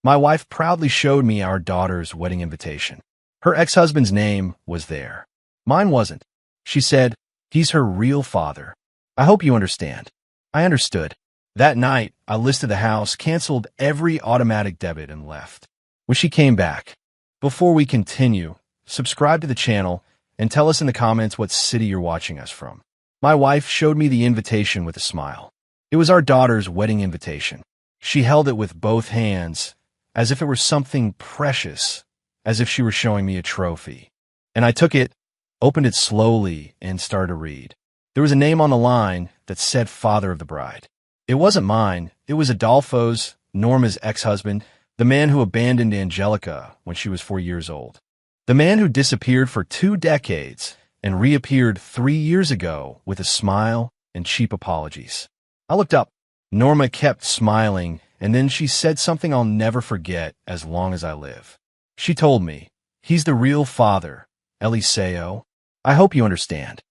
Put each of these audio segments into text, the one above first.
My wife proudly showed me our daughter's wedding invitation. Her ex-husband's name was there. Mine wasn't. She said, "He's her real father. I hope you understand." I understood. That night, I listed the house, canceled every automatic debit, and left. When she came back, before we continue, subscribe to the channel and tell us in the comments what city you're watching us from. My wife showed me the invitation with a smile. It was our daughter's wedding invitation. She held it with both hands, as if it were something precious, as if she were showing me a trophy. And I took it, opened it slowly, and started to read. There was a name on the line that said father of the bride. It wasn't mine. It was Adolfo's, Norma's ex-husband, the man who abandoned Angelica when she was 4 years old. The man who disappeared for 2 decades and reappeared 3 years ago with a smile and cheap apologies. I looked up. Norma kept smiling, and then she said something I'll never forget as long as I live. She told me, "He's the real father, Eliseo. I hope you understand."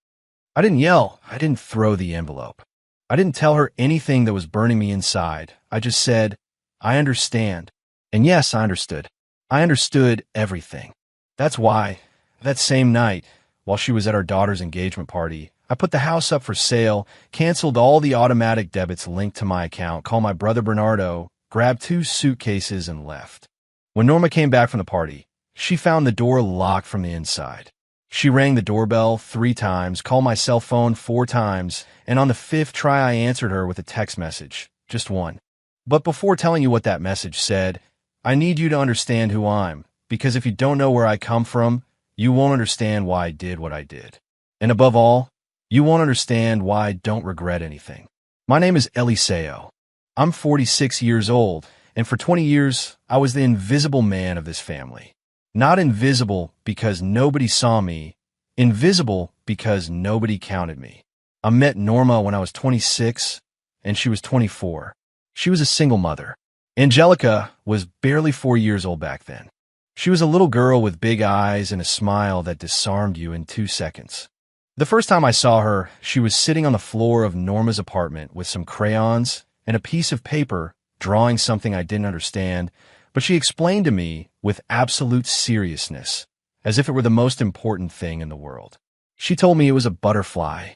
I didn't yell. I didn't throw the envelope. I didn't tell her anything that was burning me inside. I just said, "I understand." And yes, I understood. I understood everything. That's why, that same night, while she was at our daughter's engagement party, I put the house up for sale, canceled all the automatic debits linked to my account, called my brother Bernardo, grabbed 2 suitcases, and left. When Norma came back from the party, she found the door locked from the inside. She rang the doorbell 3 times, called my cell phone 4 times, and on the 5th try I answered her with a text message, just one. But before telling you what that message said, I need you to understand who I'm, because if you don't know where I come from, you won't understand why I did what I did. And above all, you won't understand why I don't regret anything. My name is Eliseo. I'm 46 years old, and for 20 years, I was the invisible man of this family. Not invisible because nobody saw me, invisible because nobody counted me. I met Norma when I was 26, and she was 24. She was a single mother. Angelica was barely 4 years old back then. She was a little girl with big eyes and a smile that disarmed you in 2 seconds. The first time I saw her, she was sitting on the floor of Norma's apartment with some crayons and a piece of paper, drawing something I didn't understand, but she explained to me with absolute seriousness, as if it were the most important thing in the world. She told me it was a butterfly.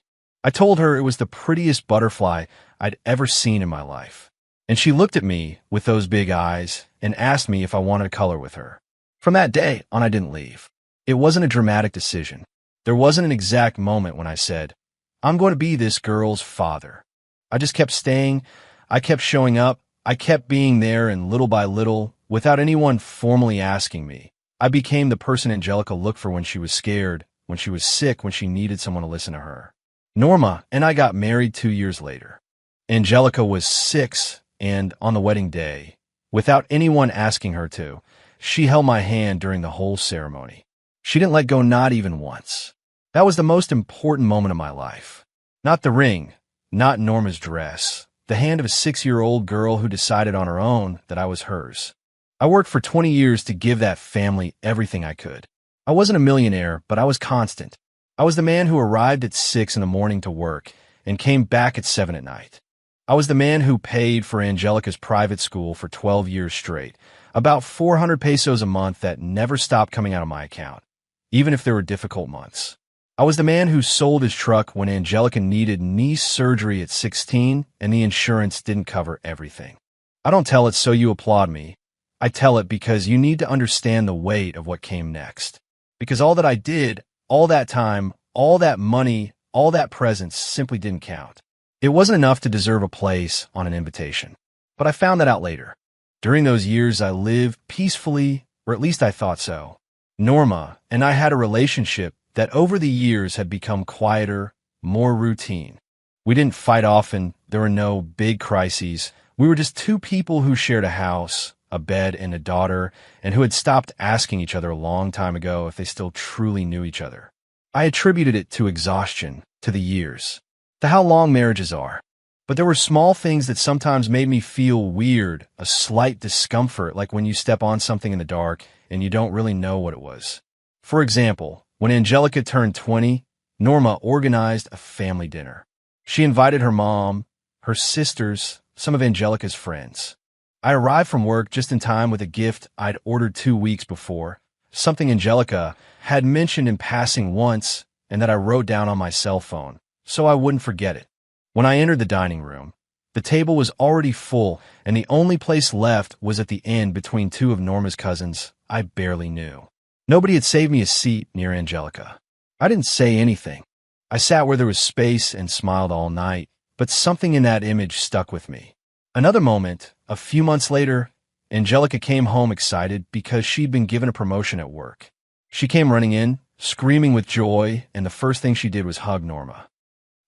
I told her it was the prettiest butterfly I'd ever seen in my life. And she looked at me with those big eyes and asked me if I wanted to color with her. From that day on, I didn't leave. It wasn't a dramatic decision. There wasn't an exact moment when I said, "I'm going to be this girl's father." I just kept staying. I kept showing up. I kept being there, and little by little, without anyone formally asking me, I became the person Angelica looked for when she was scared, when she was sick, when she needed someone to listen to her. Norma and I got married 2 years later. Angelica was 6, and on the wedding day, without anyone asking her to, she held my hand during the whole ceremony. She didn't let go, not even once. That was the most important moment of my life. Not the ring, not Norma's dress, the hand of a 6-year-old girl who decided on her own that I was hers. I worked for 20 years to give that family everything I could. I wasn't a millionaire, but I was constant. I was the man who arrived at 6 in the morning to work and came back at 7 at night. I was the man who paid for Angelica's private school for 12 years straight, about 400 pesos a month that never stopped coming out of my account, even if there were difficult months. I was the man who sold his truck when Angelica needed knee surgery at 16 and the insurance didn't cover everything. I don't tell it so you applaud me. I tell it because you need to understand the weight of what came next. Because all that I did, all that time, all that money, all that presence simply didn't count. It wasn't enough to deserve a place on an invitation. But I found that out later. During those years, I lived peacefully, or at least I thought so. Norma and I had a relationship that over the years had become quieter, more routine. We didn't fight often. There were no big crises. We were just 2 people who shared a house, a bed, and a daughter, and who had stopped asking each other a long time ago if they still truly knew each other. I attributed it to exhaustion, to the years, to how long marriages are. But there were small things that sometimes made me feel weird, a slight discomfort, like when you step on something in the dark and you don't really know what it was. For example, when Angelica turned 20, Norma organized a family dinner. She invited her mom, her sisters, some of Angelica's friends. I arrived from work just in time with a gift I'd ordered 2 weeks before, something Angelica had mentioned in passing once and that I wrote down on my cell phone, so I wouldn't forget it. When I entered the dining room, the table was already full, and the only place left was at the end between two of Norma's cousins I barely knew. Nobody had saved me a seat near Angelica. I didn't say anything. I sat where there was space and smiled all night, but something in that image stuck with me. Another moment, a few months later, Angelica came home excited because she'd been given a promotion at work. She came running in, screaming with joy, and the first thing she did was hug Norma.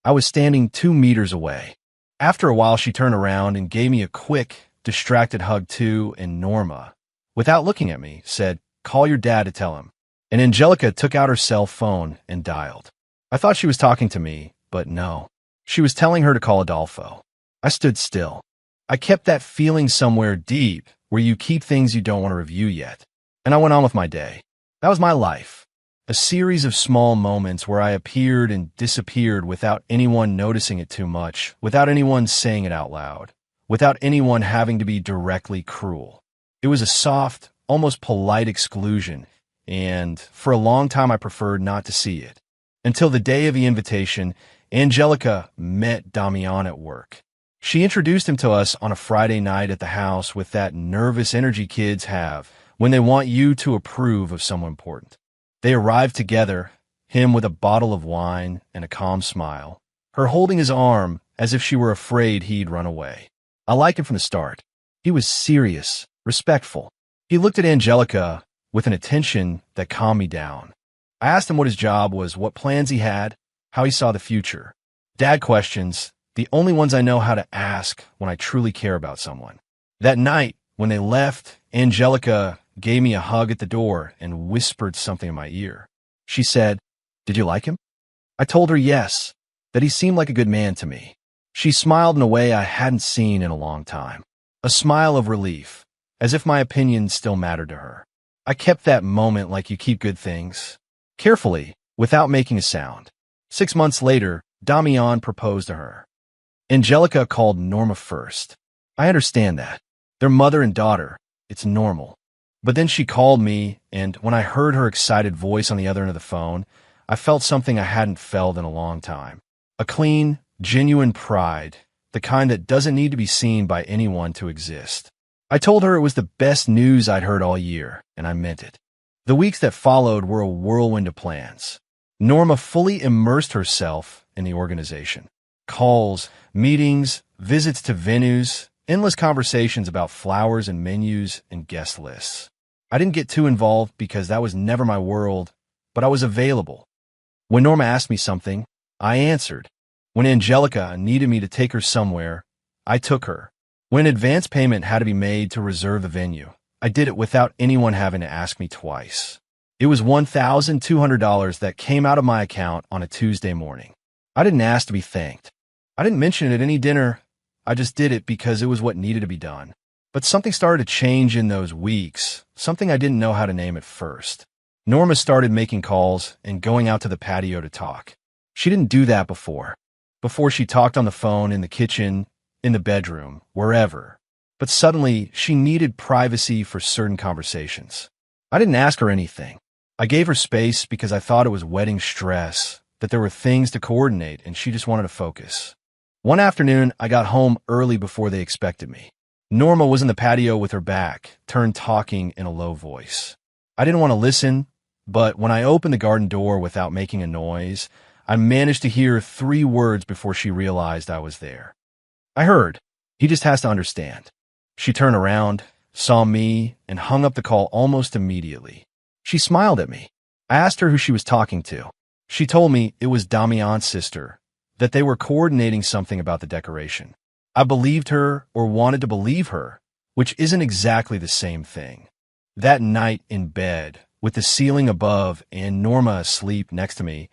I was standing 2 meters away. After a while, she turned around and gave me a quick, distracted hug too, and Norma, without looking at me, said, "Call your dad to tell him." And Angelica took out her cell phone and dialed. I thought she was talking to me, but no. She was telling her to call Adolfo. I stood still. I kept that feeling somewhere deep where you keep things you don't want to review yet. And I went on with my day. That was my life. A series of small moments where I appeared and disappeared without anyone noticing it too much, without anyone saying it out loud, without anyone having to be directly cruel. It was a soft, almost polite exclusion, and for a long time I preferred not to see it. Until the day of the invitation, Angelica met Damian at work. She introduced him to us on a Friday night at the house with that nervous energy kids have when they want you to approve of someone important. They arrived together, him with a bottle of wine and a calm smile, her holding his arm as if she were afraid he'd run away. I liked him from the start. He was serious, respectful. He looked at Angelica with an attention that calmed me down. I asked him what his job was, what plans he had, how he saw the future. Dad questions, the only ones I know how to ask when I truly care about someone. That night, when they left, Angelica gave me a hug at the door and whispered something in my ear. She said, "Did you like him?" I told her yes, that he seemed like a good man to me. She smiled in a way I hadn't seen in a long time. A smile of relief, as if my opinion still mattered to her. I kept that moment like you keep good things, carefully, without making a sound. 6 months later, Damian proposed to her. Angelica called Norma first. I understand that. They're mother and daughter. It's normal. But then she called me, and when I heard her excited voice on the other end of the phone, I felt something I hadn't felt in a long time. A clean, genuine pride, the kind that doesn't need to be seen by anyone to exist. I told her it was the best news I'd heard all year, and I meant it. The weeks that followed were a whirlwind of plans. Norma fully immersed herself in the organization. Calls, meetings, visits to venues, endless conversations about flowers and menus and guest lists. I didn't get too involved because that was never my world, but I was available. When Norma asked me something, I answered. When Angelica needed me to take her somewhere, I took her. When advance payment had to be made to reserve the venue, I did it without anyone having to ask me twice. It was $1,200 that came out of my account on a Tuesday morning. I didn't ask to be thanked. I didn't mention it at any dinner. I just did it because it was what needed to be done. But something started to change in those weeks, something I didn't know how to name at first. Norma started making calls and going out to the patio to talk. She didn't do that before. Before she talked on the phone, in the kitchen, in the bedroom, wherever. But suddenly, she needed privacy for certain conversations. I didn't ask her anything. I gave her space because I thought it was wedding stress, that there were things to coordinate, and she just wanted to focus. One afternoon, I got home early before they expected me. Norma was in the patio with her back turned, talking in a low voice. I didn't want to listen, but when I opened the garden door without making a noise, I managed to hear 3 words before she realized I was there. I heard, "He just has to understand." She turned around, saw me, and hung up the call almost immediately. She smiled at me. I asked her who she was talking to. She told me it was Damian's sister, that they were coordinating something about the decoration. I believed her, or wanted to believe her, which isn't exactly the same thing. That night in bed, with the ceiling above and Norma asleep next to me,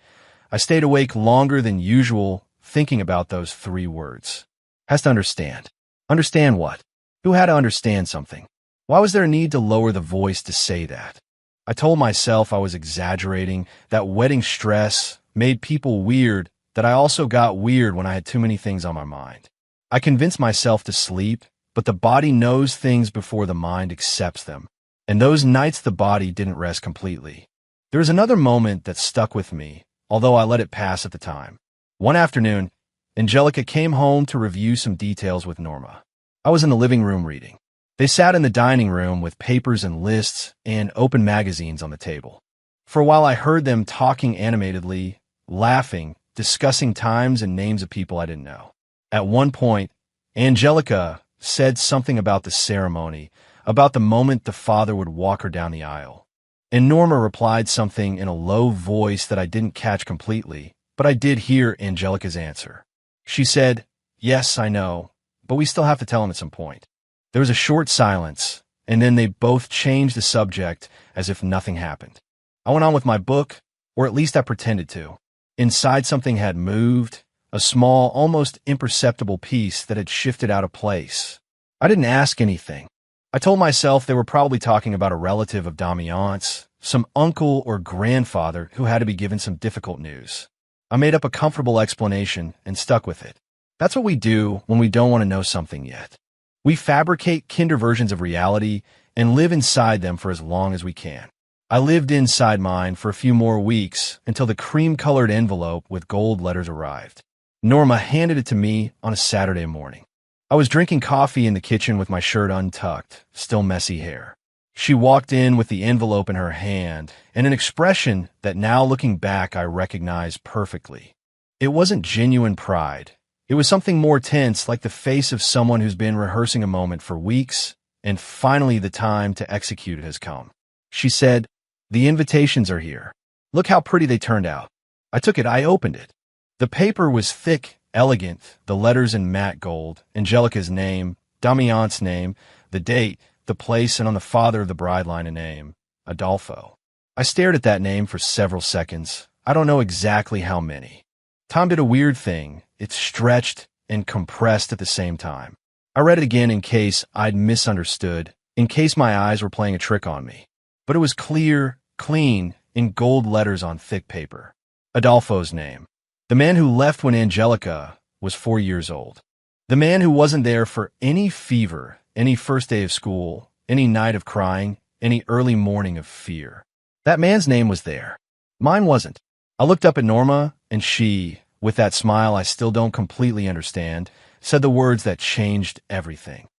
I stayed awake longer than usual thinking about those 3 words. Has to understand. Understand what? Who had to understand something? Why was there a need to lower the voice to say that? I told myself I was exaggerating, that wedding stress made people weird, that I also got weird when I had too many things on my mind. I convinced myself to sleep, but the body knows things before the mind accepts them. And those nights the body didn't rest completely. There was another moment that stuck with me, although I let it pass at the time. One afternoon, Angelica came home to review some details with Norma. I was in the living room reading. They sat in the dining room with papers and lists and open magazines on the table. For a while I heard them talking animatedly, laughing, discussing times and names of people I didn't know. At one point, Angelica said something about the ceremony, about the moment the father would walk her down the aisle. And Norma replied something in a low voice that I didn't catch completely, but I did hear Angelica's answer. She said, "Yes, I know, but we still have to tell him at some point." There was a short silence, and then they both changed the subject as if nothing happened. I went on with my book, or at least I pretended to. Inside something had moved, a small, almost imperceptible piece that had shifted out of place. I didn't ask anything. I told myself they were probably talking about a relative of Damian's, some uncle or grandfather who had to be given some difficult news. I made up a comfortable explanation and stuck with it. That's what we do when we don't want to know something yet. We fabricate kinder versions of reality and live inside them for as long as we can. I lived inside mine for a few more weeks until the cream-colored envelope with gold letters arrived. Norma handed it to me on a Saturday morning. I was drinking coffee in the kitchen with my shirt untucked, still messy hair. She walked in with the envelope in her hand and an expression that now looking back I recognized perfectly. It wasn't genuine pride. It was something more tense, like the face of someone who's been rehearsing a moment for weeks, and finally the time to execute it has come. She said, "The invitations are here. Look how pretty they turned out." I took it, I opened it. The paper was thick, elegant, the letters in matte gold, Angelica's name, Damian's name, the date, the place, and on the father of the bride line a name, Adolfo. I stared at that name for several seconds. I don't know exactly how many. Time did a weird thing. It stretched and compressed at the same time. I read it again in case I'd misunderstood, in case my eyes were playing a trick on me. But it was clear, clean, in gold letters on thick paper. Adolfo's name. The man who left when Angelica was 4 years old. The man who wasn't there for any fever, any first day of school, any night of crying, any early morning of fear. That man's name was there. Mine wasn't. I looked up at Norma, and she, with that smile I still don't completely understand, said the words that changed everything.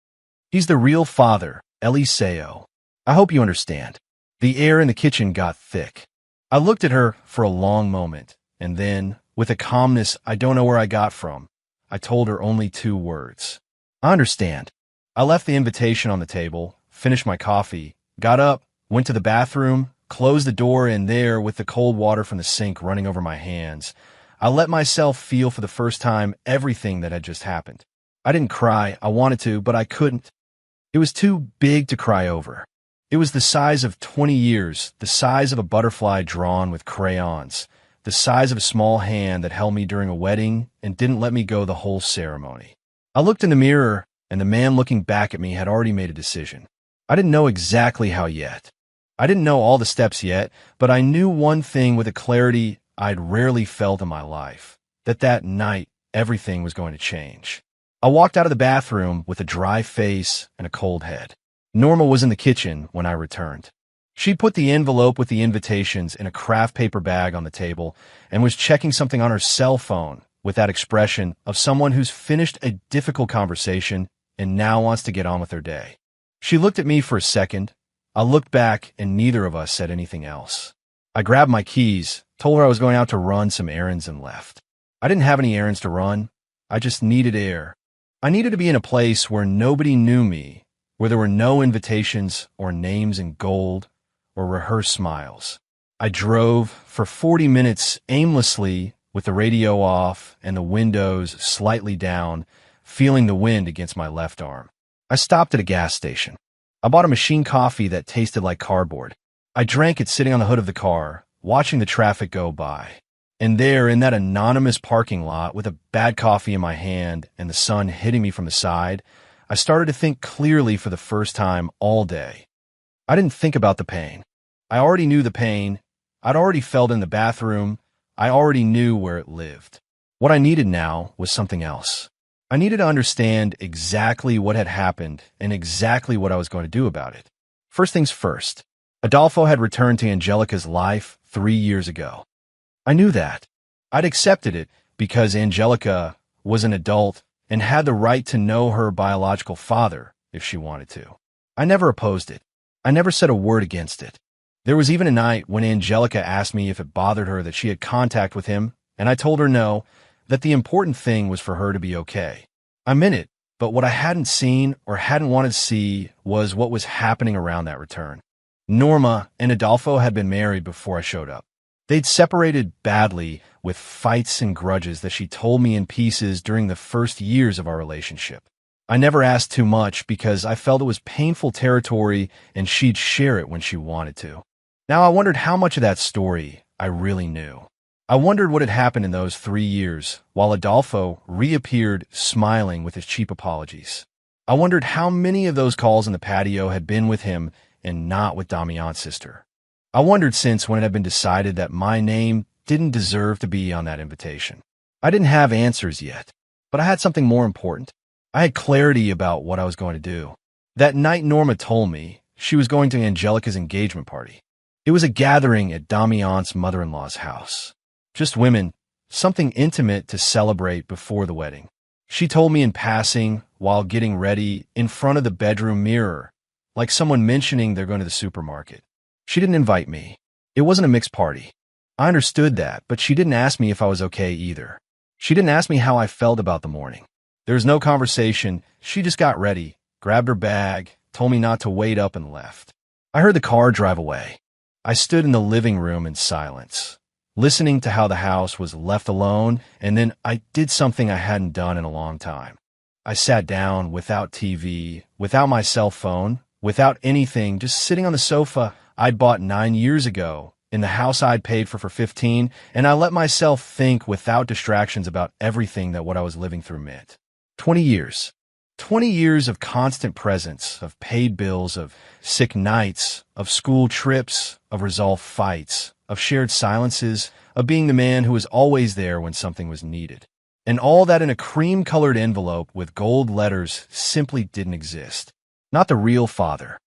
"He's the real father, Eliseo. I hope you understand." The air in the kitchen got thick. I looked at her for a long moment, and then, with a calmness I don't know where I got from, I told her only 2 words. "I understand." I left the invitation on the table, finished my coffee, got up, went to the bathroom, closed the door, and there, with the cold water from the sink running over my hands, I let myself feel for the first time everything that had just happened. I didn't cry. I wanted to, but I couldn't. It was too big to cry over. It was the size of 20 years, the size of a butterfly drawn with crayons, the size of a small hand that held me during a wedding and didn't let me go the whole ceremony. I looked in the mirror, and the man looking back at me had already made a decision. I didn't know exactly how yet. I didn't know all the steps yet, but I knew one thing with a clarity I'd rarely felt in my life, that night everything was going to change. I walked out of the bathroom with a dry face and a cold head. Norma was in the kitchen when I returned. She put the envelope with the invitations in a craft paper bag on the table and was checking something on her cell phone with that expression of someone who's finished a difficult conversation and now wants to get on with their day. She looked at me for a second. I looked back, and neither of us said anything else. I grabbed my keys, told her I was going out to run some errands, and left. I didn't have any errands to run. I just needed air. I needed to be in a place where nobody knew me, where there were no invitations or names in gold or rehearsed smiles. I drove for 40 minutes aimlessly with the radio off and the windows slightly down, feeling the wind against my left arm. I stopped at a gas station. I bought a machine coffee that tasted like cardboard. I drank it sitting on the hood of the car, watching the traffic go by. And there, in that anonymous parking lot, with a bad coffee in my hand and the sun hitting me from the side, I started to think clearly for the first time all day. I didn't think about the pain. I already knew the pain. I'd already felt it in the bathroom. I already knew where it lived. What I needed now was something else. I needed to understand exactly what had happened and exactly what I was going to do about it. First things first, Adolfo had returned to Angelica's life 3 years ago. I knew that. I'd accepted it because Angelica was an adult and had the right to know her biological father if she wanted to. I never opposed it. I never said a word against it. There was even a night when Angelica asked me if it bothered her that she had contact with him, and I told her no, that the important thing was for her to be okay. I meant it, but what I hadn't seen or hadn't wanted to see was what was happening around that return. Norma and Adolfo had been married before I showed up. They'd separated badly with fights and grudges that she told me in pieces during the first years of our relationship. I never asked too much because I felt it was painful territory and she'd share it when she wanted to. Now I wondered how much of that story I really knew. I wondered what had happened in those 3 years while Adolfo reappeared smiling with his cheap apologies. I wondered how many of those calls in the patio had been with him and not with Damian's sister. I wondered since when it had been decided that my name didn't deserve to be on that invitation. I didn't have answers yet, but I had something more important. I had clarity about what I was going to do. That night Norma told me she was going to Angelica's engagement party. It was a gathering at Damian's mother-in-law's house. Just women, something intimate to celebrate before the wedding. She told me in passing while getting ready in front of the bedroom mirror, like someone mentioning they're going to the supermarket. She didn't invite me. It wasn't a mixed party. I understood that, but she didn't ask me if I was okay either. She didn't ask me how I felt about the morning. There was no conversation. She just got ready, grabbed her bag, told me not to wait up and left. I heard the car drive away. I stood in the living room in silence, listening to how the house was left alone, and then I did something I hadn't done in a long time. I sat down without TV, without my cell phone, without anything, just sitting on the sofa I'd bought 9 years ago in the house I'd paid for 15, and I let myself think without distractions about everything that what I was living through meant. 20 years. 20 years of constant presence, of paid bills, of sick nights, of school trips, of resolved fights, of shared silences, of being the man who was always there when something was needed. And all that in a cream-colored envelope with gold letters simply didn't exist. Not the real father.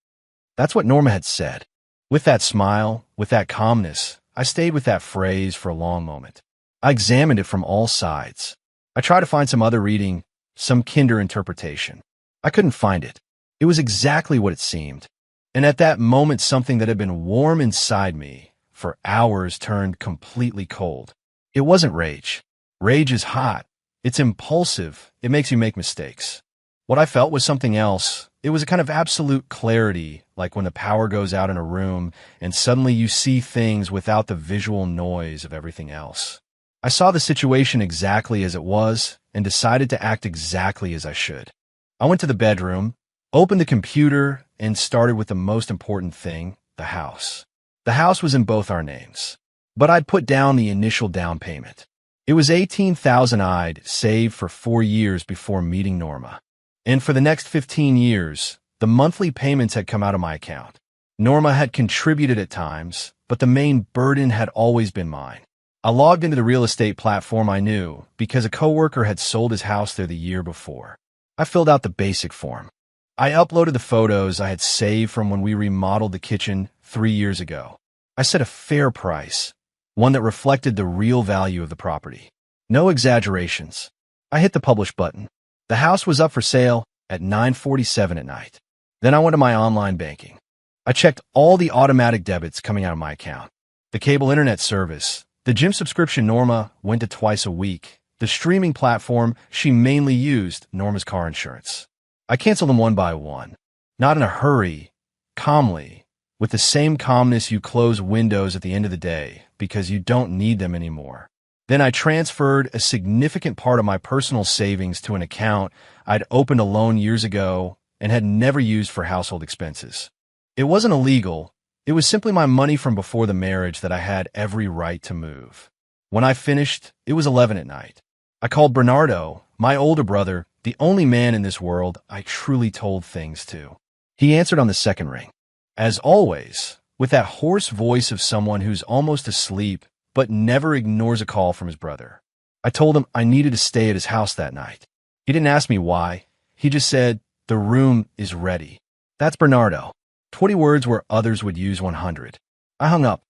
That's what Norma had said. With that smile, with that calmness, I stayed with that phrase for a long moment. I examined it from all sides. I tried to find some other reading, some kinder interpretation. I couldn't find it. It was exactly what it seemed. And at that moment, something that had been warm inside me for hours turned completely cold. It wasn't rage. Rage is hot. It's impulsive. It makes you make mistakes. What I felt was something else. It was a kind of absolute clarity, like when the power goes out in a room and suddenly you see things without the visual noise of everything else. I saw the situation exactly as it was and decided to act exactly as I should. I went to the bedroom, opened the computer, and started with the most important thing, the house. The house was in both our names, but I'd put down the initial down payment. It was $18,000 I'd saved for 4 years before meeting Norma. And for the next 15 years, the monthly payments had come out of my account. Norma had contributed at times, but the main burden had always been mine. I logged into the real estate platform I knew because a coworker had sold his house there the year before. I filled out the basic form. I uploaded the photos I had saved from when we remodeled the kitchen 3 years ago. I set a fair price, one that reflected the real value of the property. No exaggerations. I hit the publish button. The house was up for sale at 9:47 at night. Then I went to my online banking. I checked all the automatic debits coming out of my account. The cable internet service, the gym subscription Norma went to twice a week, the streaming platform she mainly used, Norma's car insurance. I canceled them one by one, not in a hurry, calmly, with the same calmness you close windows at the end of the day because you don't need them anymore. Then I transferred a significant part of my personal savings to an account I'd opened a loan years ago and had never used for household expenses. It wasn't illegal. It was simply my money from before the marriage that I had every right to move. When I finished, it was 11 at night. I called Bernardo, my older brother, the only man in this world I truly told things to. He answered on the second ring. As always, with that hoarse voice of someone who's almost asleep but never ignores a call from his brother. I told him I needed to stay at his house that night. He didn't ask me why. He just said, "The room is ready." That's Bernardo. 20 words where others would use 100. I hung up.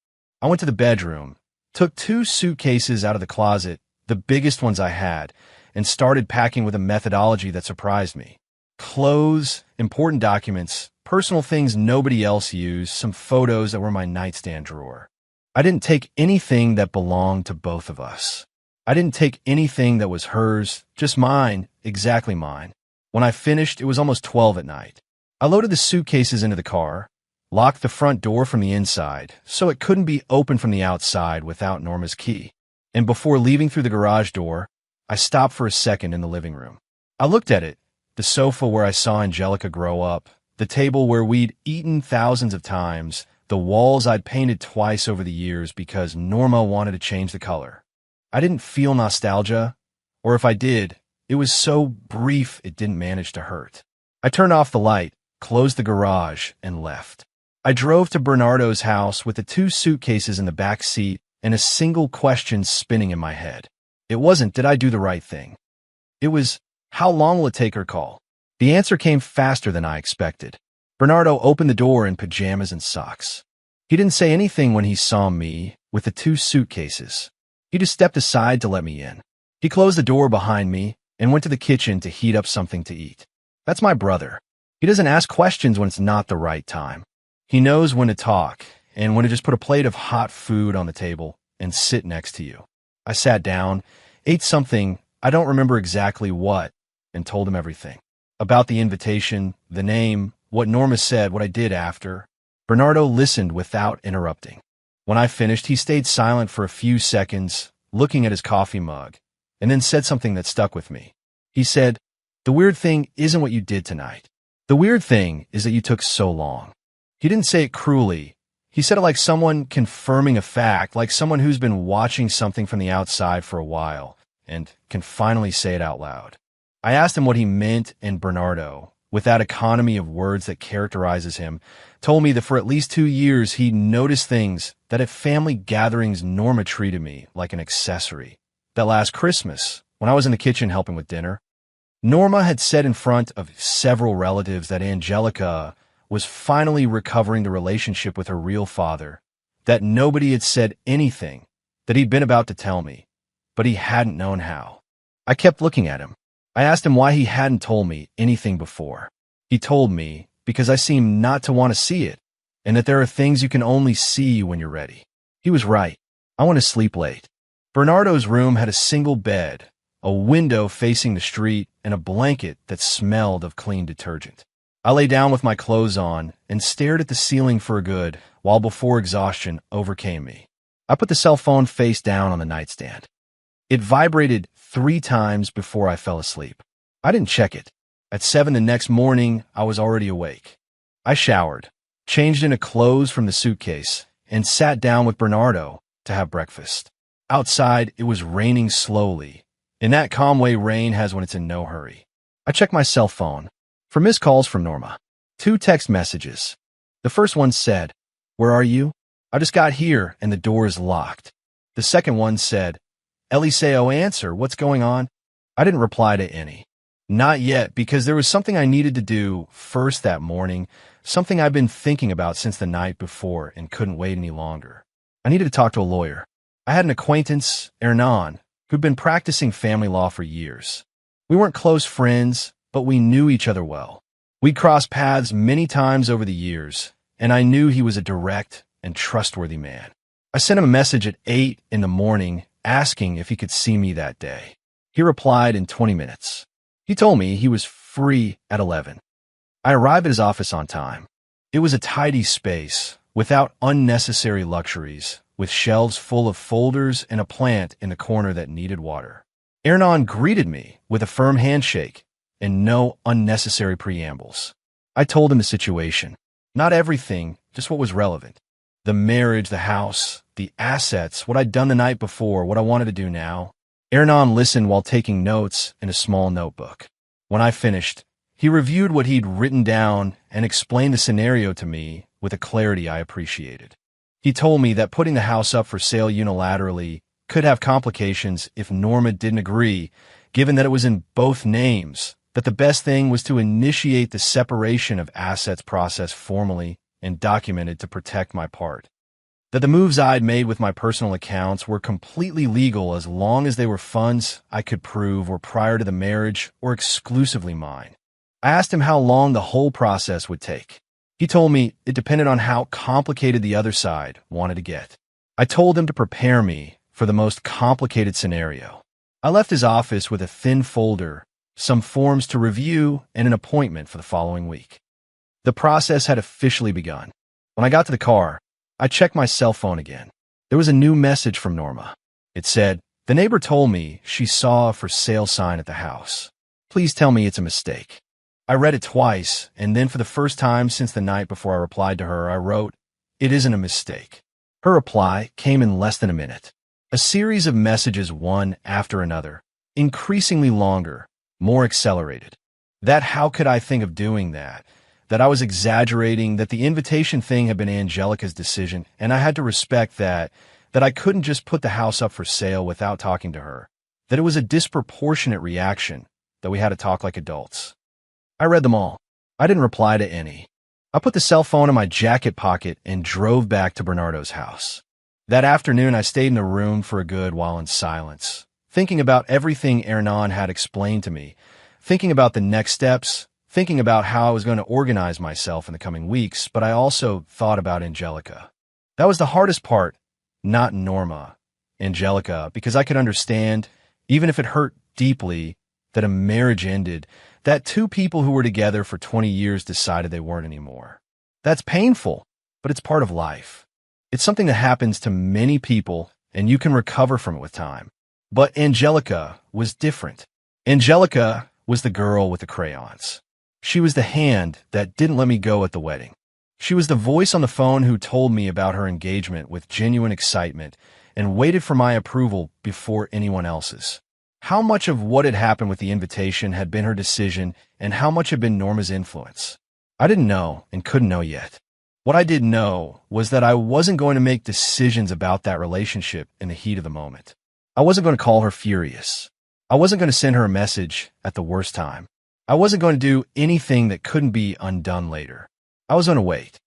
I went to the bedroom, took 2 suitcases out of the closet, the biggest ones I had, and started packing with a methodology that surprised me. Clothes, important documents, personal things nobody else used, some photos that were in my nightstand drawer. I didn't take anything that belonged to both of us. I didn't take anything that was hers, just mine, exactly mine. When I finished, it was almost 12 at night. I loaded the suitcases into the car, locked the front door from the inside so it couldn't be opened from the outside without Norma's key. And before leaving through the garage door, I stopped for a second in the living room. I looked at it, the sofa where I saw Angelica grow up, the table where we'd eaten thousands of times, the walls I'd painted twice over the years because Norma wanted to change the color. I didn't feel nostalgia, or if I did, it was so brief it didn't manage to hurt. I turned off the light, closed the garage, and left. I drove to Bernardo's house with the 2 suitcases in the back seat and a single question spinning in my head. It wasn't, did I do the right thing? It was, how long will it take her call? The answer came faster than I expected. Bernardo opened the door in pajamas and socks. He didn't say anything when he saw me with the 2 suitcases. He just stepped aside to let me in. He closed the door behind me and went to the kitchen to heat up something to eat. That's my brother. He doesn't ask questions when it's not the right time. He knows when to talk and when to just put a plate of hot food on the table and sit next to you. I sat down, ate something, I don't remember exactly what, and told him everything. About the invitation, the name, what Norma said, what I did after. Bernardo listened without interrupting. When I finished, he stayed silent for a few seconds, looking at his coffee mug, and then said something that stuck with me. He said, "The weird thing isn't what you did tonight. The weird thing is that you took so long." He didn't say it cruelly. He said it like someone confirming a fact, like someone who's been watching something from the outside for a while and can finally say it out loud. I asked him what he meant, and Bernardo, with that economy of words that characterizes him, told me that for at least 2 years he noticed things that at family gatherings Norma treated me like an accessory. That last Christmas, when I was in the kitchen helping with dinner, Norma had said in front of several relatives that Angelica was finally recovering the relationship with her real father, that nobody had said anything that he'd been about to tell me, but he hadn't known how. I kept looking at him. I asked him why he hadn't told me anything before. He told me because I seemed not to want to see it, and that there are things you can only see when you're ready. He was right. I went to sleep late. Bernardo's room had a single bed, a window facing the street, and a blanket that smelled of clean detergent. I lay down with my clothes on and stared at the ceiling for a good while before exhaustion overcame me. I put the cell phone face down on the nightstand. It vibrated 3 times before I fell asleep. I didn't check it. At 7 the next morning, I was already awake. I showered, changed into clothes from the suitcase, and sat down with Bernardo to have breakfast. Outside, it was raining slowly, in that calm way rain has when it's in no hurry. I checked my cell phone for missed calls from Norma. 2 text messages. The first one said, "Where are you? I just got here and the door is locked." The second one said, "Eliseo, answer, what's going on?" I didn't reply to any. Not yet, because there was something I needed to do first that morning, something I've been thinking about since the night before and couldn't wait any longer. I needed to talk to a lawyer. I had an acquaintance, Hernan, who'd been practicing family law for years. We weren't close friends, but we knew each other well. We'd crossed paths many times over the years, and I knew he was a direct and trustworthy man. I sent him a message at 8 in the morning asking if he could see me that day. He replied in 20 minutes. He told me he was free at 11. I arrived at his office on time. It was a tidy space, without unnecessary luxuries, with shelves full of folders and a plant in the corner that needed water. Hernan greeted me with a firm handshake and no unnecessary preambles. I told him the situation. Not everything, just what was relevant. The marriage, the house, the assets, what I'd done the night before, what I wanted to do now. Hernan listened while taking notes in a small notebook. When I finished, he reviewed what he'd written down and explained the scenario to me with a clarity I appreciated. He told me that putting the house up for sale unilaterally could have complications if Norma didn't agree, given that it was in both names, that the best thing was to initiate the separation of assets process formally and documented to protect my part. That the moves I'd made with my personal accounts were completely legal as long as they were funds I could prove were prior to the marriage or exclusively mine. I asked him how long the whole process would take. He told me it depended on how complicated the other side wanted to get. I told him to prepare me for the most complicated scenario. I left his office with a thin folder, some forms to review, and an appointment for the following week. The process had officially begun. When I got to the car, I checked my cell phone again. There was a new message from Norma. It said, "The neighbor told me she saw a for sale sign at the house. Please tell me it's a mistake." I read it twice, and then for the first time since the night before I replied to her, I wrote, "It isn't a mistake." Her reply came in less than a minute. A series of messages, one after another, increasingly longer, more accelerated. That how could I think of doing that? That I was exaggerating, that the invitation thing had been Angelica's decision, and I had to respect that I couldn't just put the house up for sale without talking to her, that it was a disproportionate reaction, that we had to talk like adults. I read them all. I didn't reply to any. I put the cell phone in my jacket pocket and drove back to Bernardo's house. That afternoon, I stayed in the room for a good while in silence, thinking about everything Hernan had explained to me, thinking about the next steps, thinking about how I was going to organize myself in the coming weeks, but I also thought about Angelica. That was the hardest part, not Norma, Angelica, because I could understand, even if it hurt deeply, that a marriage ended, that two people who were together for 20 years decided they weren't anymore. That's painful, but it's part of life. It's something that happens to many people, and you can recover from it with time. But Angelica was different. Angelica was the girl with the crayons. She was the hand that didn't let me go at the wedding. She was the voice on the phone who told me about her engagement with genuine excitement and waited for my approval before anyone else's. How much of what had happened with the invitation had been her decision and how much had been Norma's influence? I didn't know and couldn't know yet. What I did know was that I wasn't going to make decisions about that relationship in the heat of the moment. I wasn't going to call her furious. I wasn't going to send her a message at the worst time. I wasn't going to do anything that couldn't be undone later. I was going to wait.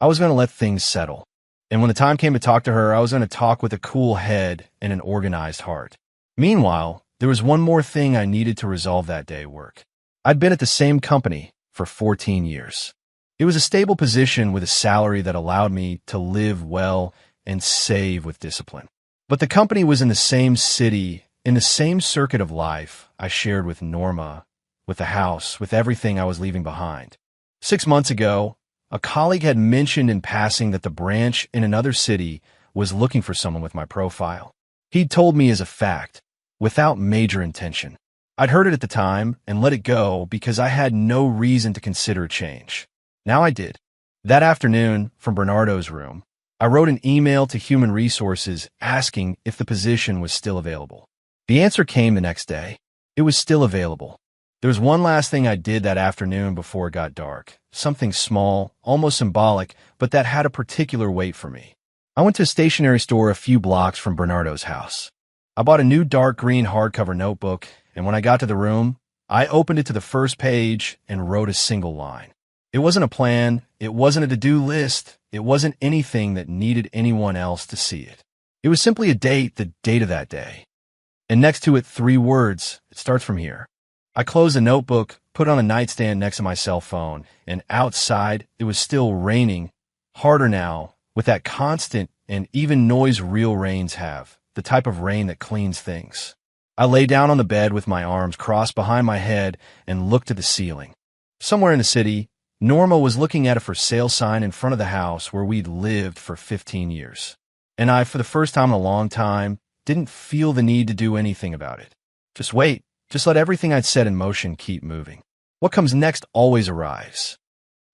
I was going to let things settle. And when the time came to talk to her, I was going to talk with a cool head and an organized heart. Meanwhile, there was one more thing I needed to resolve that day at work. I'd been at the same company for 14 years. It was a stable position with a salary that allowed me to live well and save with discipline. But the company was in the same city, in the same circuit of life I shared with Norma, with the house, with everything I was leaving behind. 6 months ago, a colleague had mentioned in passing that the branch in another city was looking for someone with my profile. He'd told me as a fact, without major intention. I'd heard it at the time and let it go because I had no reason to consider a change. Now I did. That afternoon, from Bernardo's room, I wrote an email to Human Resources asking if the position was still available. The answer came the next day. It was still available. There was one last thing I did that afternoon before it got dark. Something small, almost symbolic, but that had a particular weight for me. I went to a stationery store a few blocks from Bernardo's house. I bought a new dark green hardcover notebook, and when I got to the room, I opened it to the first page and wrote a single line. It wasn't a plan, it wasn't a to-do list, it wasn't anything that needed anyone else to see it. It was simply a date, the date of that day. And next to it, 3 words. It starts from here. I closed the notebook, put it on a nightstand next to my cell phone, and outside, it was still raining, harder now, with that constant and even noise real rains have, the type of rain that cleans things. I lay down on the bed with my arms crossed behind my head and looked at the ceiling. Somewhere in the city, Norma was looking at a for sale sign in front of the house where we'd lived for 15 years. And I, for the first time in a long time, didn't feel the need to do anything about it. Just wait. Just let everything I'd set in motion keep moving. What comes next always arrives.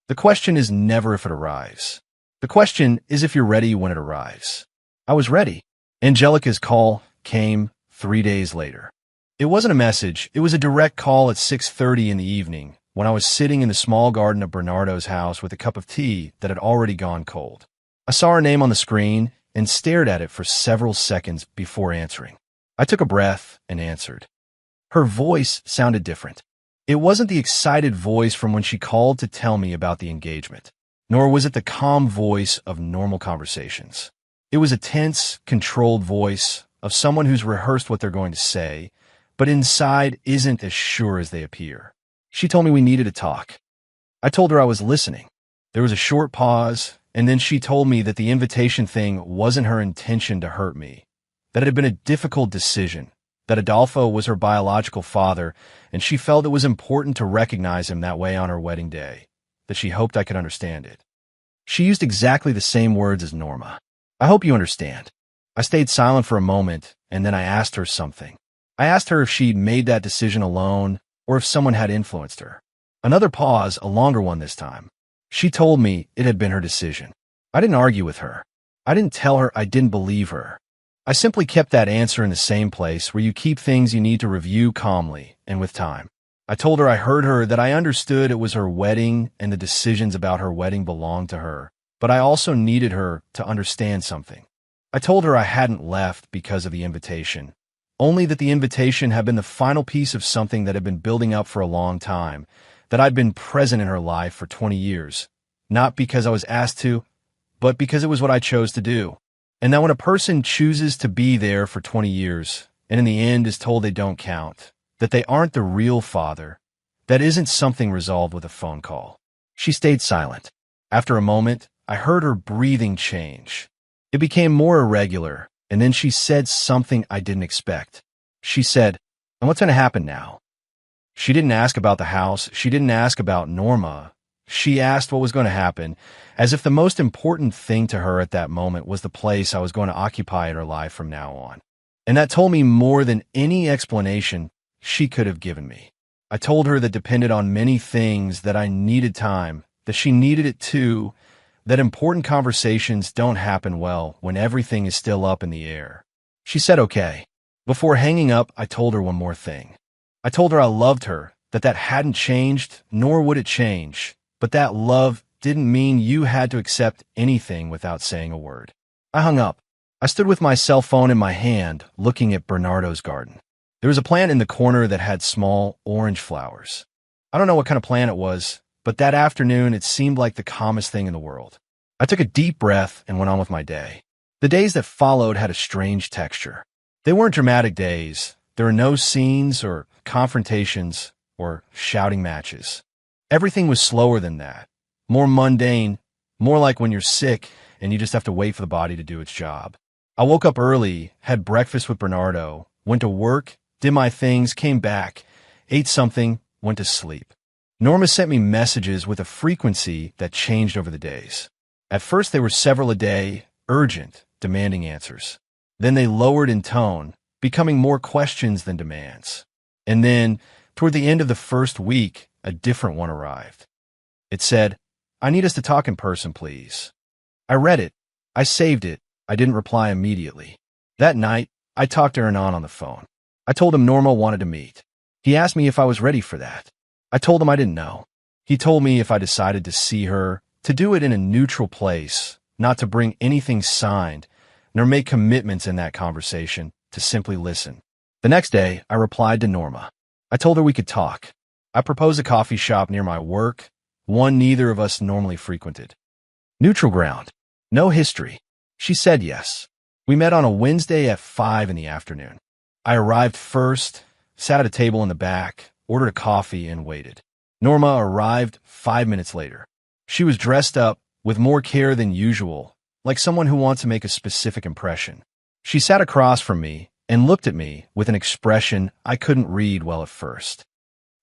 The question is never if it arrives. The question is if you're ready when it arrives. I was ready. Angelica's call came 3 days later. It wasn't a message. It was a direct call at 6:30 in the evening when I was sitting in the small garden of Bernardo's house with a cup of tea that had already gone cold. I saw her name on the screen and stared at it for several seconds before answering. I took a breath and answered. Her voice sounded different. It wasn't the excited voice from when she called to tell me about the engagement, nor was it the calm voice of normal conversations. It was a tense, controlled voice of someone who's rehearsed what they're going to say, but inside isn't as sure as they appear. She told me we needed to talk. I told her I was listening. There was a short pause, and then she told me that the invitation thing wasn't her intention to hurt me, that it had been a difficult decision, that Adolfo was her biological father, and she felt it was important to recognize him that way on her wedding day, that she hoped I could understand it. She used exactly the same words as Norma. I hope you understand. I stayed silent for a moment, and then I asked her something. I asked her if she'd made that decision alone, or if someone had influenced her. Another pause, a longer one this time. She told me it had been her decision. I didn't argue with her. I didn't tell her I didn't believe her. I simply kept that answer in the same place where you keep things you need to review calmly and with time. I told her I heard her, that I understood it was her wedding and the decisions about her wedding belonged to her, but I also needed her to understand something. I told her I hadn't left because of the invitation, only that the invitation had been the final piece of something that had been building up for a long time, that I'd been present in her life for 20 years, not because I was asked to, but because it was what I chose to do. And that when a person chooses to be there for 20 years, and in the end is told they don't count, that they aren't the real father, that isn't something resolved with a phone call. She stayed silent. After a moment, I heard her breathing change. It became more irregular, and then she said something I didn't expect. She said, "And what's going to happen now?" She didn't ask about the house. She didn't ask about Norma. She asked what was going to happen, as if the most important thing to her at that moment was the place I was going to occupy in her life from now on. And that told me more than any explanation she could have given me. I told her that depended on many things, that I needed time, that she needed it too, that important conversations don't happen well when everything is still up in the air. She said okay. Before hanging up, I told her one more thing. I told her I loved her, that hadn't changed, nor would it change, but that love didn't mean you had to accept anything without saying a word. I hung up. I stood with my cell phone in my hand, looking at Bernardo's garden. There was a plant in the corner that had small orange flowers. I don't know what kind of plant it was, but that afternoon it seemed like the calmest thing in the world. I took a deep breath and went on with my day. The days that followed had a strange texture. They weren't dramatic days. There were no scenes or confrontations or shouting matches. Everything was slower than that, more mundane, more like when you're sick and you just have to wait for the body to do its job. I woke up early, had breakfast with Bernardo, went to work, did my things, came back, ate something, went to sleep. Norma sent me messages with a frequency that changed over the days. At first they were several a day, urgent, demanding answers. Then they lowered in tone, becoming more questions than demands. And then, toward the end of the first week, a different one arrived. It said, "I need us to talk in person, please." I read it. I saved it. I didn't reply immediately. That night, I talked to Hernan on the phone. I told him Norma wanted to meet. He asked me if I was ready for that. I told him I didn't know. He told me if I decided to see her, to do it in a neutral place, not to bring anything signed, nor make commitments in that conversation, to simply listen. The next day, I replied to Norma. I told her we could talk. I proposed a coffee shop near my work, one neither of us normally frequented. Neutral ground. No history. She said yes. We met on a Wednesday at 5 in the afternoon. I arrived first, sat at a table in the back, ordered a coffee, and waited. Norma arrived 5 minutes later. She was dressed up with more care than usual, like someone who wants to make a specific impression. She sat across from me and looked at me with an expression I couldn't read well at first.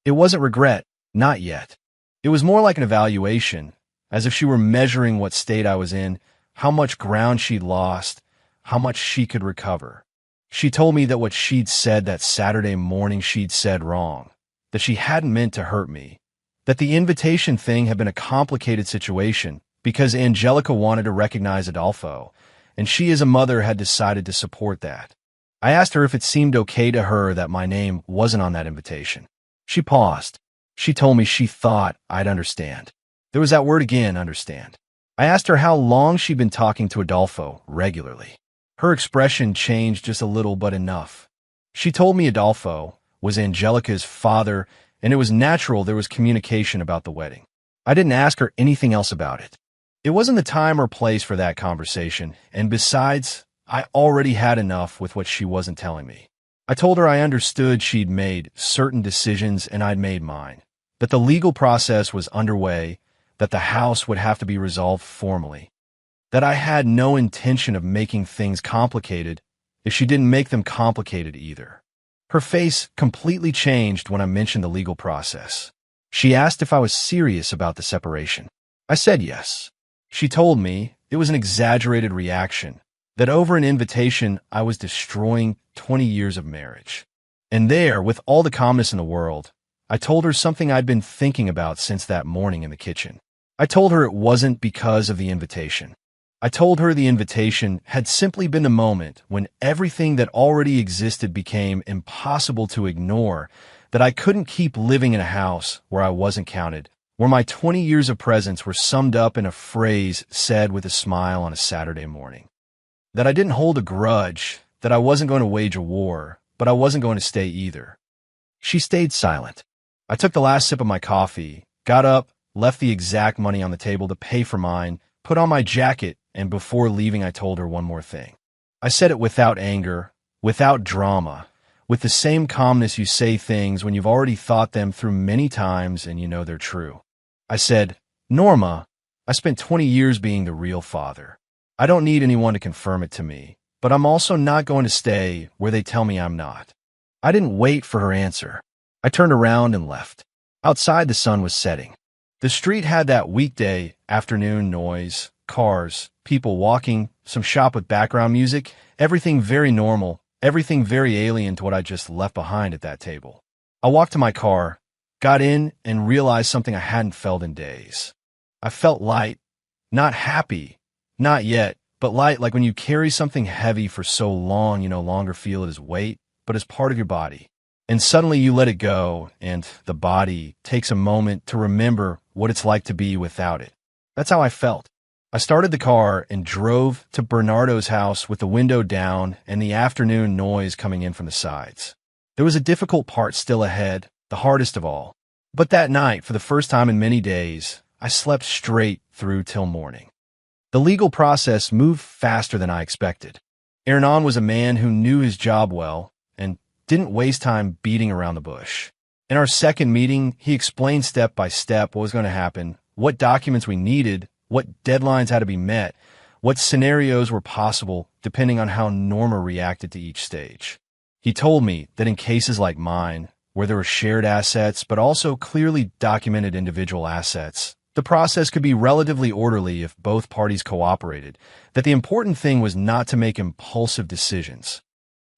It wasn't regret, not yet. It was more like an evaluation, as if she were measuring what state I was in, how much ground she'd lost, how much she could recover. She told me that what she'd said that Saturday morning she'd said wrong, that she hadn't meant to hurt me, that the invitation thing had been a complicated situation because Angelica wanted to recognize Adolfo, and she as a mother had decided to support that. I asked her if it seemed okay to her that my name wasn't on that invitation. She paused. She told me she thought I'd understand. There was that word again, understand. I asked her how long she'd been talking to Adolfo regularly. Her expression changed just a little, but enough. She told me Adolfo was Angelica's father, and it was natural there was communication about the wedding. I didn't ask her anything else about it. It wasn't the time or place for that conversation, and besides, I already had enough with what she wasn't telling me. I told her I understood she'd made certain decisions and I'd made mine, that the legal process was underway, that the house would have to be resolved formally, that I had no intention of making things complicated if she didn't make them complicated either. Her face completely changed when I mentioned the legal process. She asked if I was serious about the separation. I said yes. She told me it was an exaggerated reaction, that over an invitation I was destroying 20 years of marriage. And there, with all the calmness in the world, I told her something I'd been thinking about since that morning in the kitchen. I told her it wasn't because of the invitation. I told her the invitation had simply been the moment when everything that already existed became impossible to ignore, that I couldn't keep living in a house where I wasn't counted, where my 20 years of presence were summed up in a phrase said with a smile on a Saturday morning. That I didn't hold a grudge, that I wasn't going to wage a war, but I wasn't going to stay either. She stayed silent. I took the last sip of my coffee, got up, left the exact money on the table to pay for mine, put on my jacket, and before leaving I told her one more thing. I said it without anger, without drama, with the same calmness you say things when you've already thought them through many times and you know they're true. I said, Norma, I spent 20 years being the real father. I don't need anyone to confirm it to me, but I'm also not going to stay where they tell me I'm not. I didn't wait for her answer. I turned around and left. Outside the sun was setting. The street had that weekday afternoon noise, cars, people walking, some shop with background music, everything very normal, everything very alien to what I just left behind at that table. I walked to my car, got in, and realized something I hadn't felt in days. I felt light, not happy, not yet, but light, like when you carry something heavy for so long you no longer feel it as weight, but as part of your body. And suddenly you let it go, and the body takes a moment to remember what it's like to be without it. That's how I felt. I started the car and drove to Bernardo's house with the window down and the afternoon noise coming in from the sides. There was a difficult part still ahead, the hardest of all. But that night, for the first time in many days, I slept straight through till morning. The legal process moved faster than I expected. Hernan was a man who knew his job well and didn't waste time beating around the bush. In our second meeting, he explained step by step what was going to happen, what documents we needed, what deadlines had to be met, what scenarios were possible depending on how Norma reacted to each stage. He told me that in cases like mine, where there were shared assets but also clearly documented individual assets, the process could be relatively orderly if both parties cooperated, that the important thing was not to make impulsive decisions,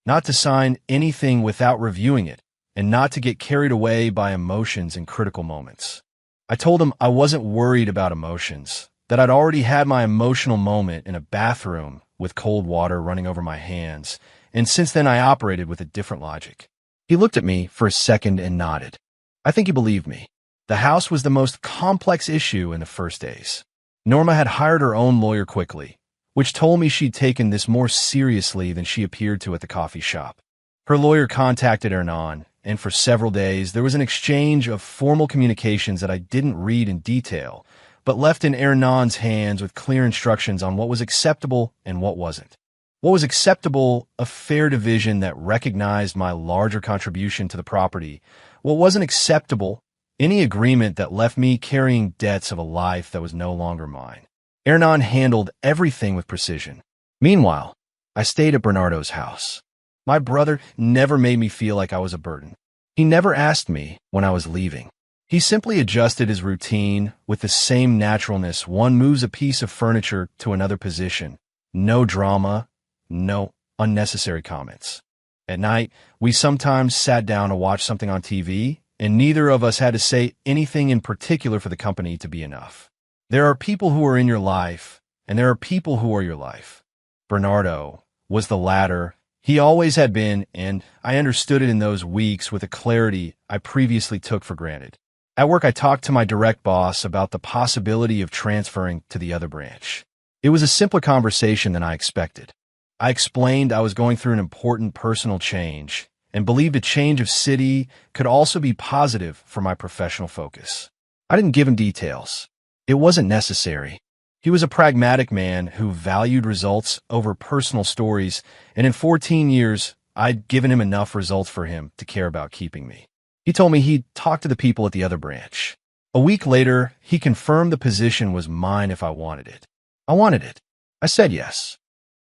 not to sign anything without reviewing it, and not to get carried away by emotions in critical moments. I told him I wasn't worried about emotions, that I'd already had my emotional moment in a bathroom with cold water running over my hands, and since then I operated with a different logic. He looked at me for a second and nodded. I think he believed me. The house was the most complex issue in the first days. Norma had hired her own lawyer quickly, which told me she'd taken this more seriously than she appeared to at the coffee shop. Her lawyer contacted Hernan, and for several days there was an exchange of formal communications that I didn't read in detail, but left in Hernan's hands with clear instructions on what was acceptable and what wasn't. What was acceptable, a fair division that recognized my larger contribution to the property. What wasn't acceptable, any agreement that left me carrying debts of a life that was no longer mine. Hernan handled everything with precision. Meanwhile, I stayed at Bernardo's house. My brother never made me feel like I was a burden. He never asked me when I was leaving. He simply adjusted his routine with the same naturalness one moves a piece of furniture to another position. No drama, no unnecessary comments. At night, we sometimes sat down to watch something on TV, and neither of us had to say anything in particular for the company to be enough. There are people who are in your life, and there are people who are your life. Bernardo was the latter. He always had been, and I understood it in those weeks with a clarity I previously took for granted. At work, I talked to my direct boss about the possibility of transferring to the other branch. It was a simpler conversation than I expected. I explained I was going through an important personal change, and believed a change of city could also be positive for my professional focus. I didn't give him details. It wasn't necessary. He was a pragmatic man who valued results over personal stories, and in 14 years, I'd given him enough results for him to care about keeping me. He told me he'd talked to the people at the other branch. A week later, he confirmed the position was mine if I wanted it. I wanted it. I said yes.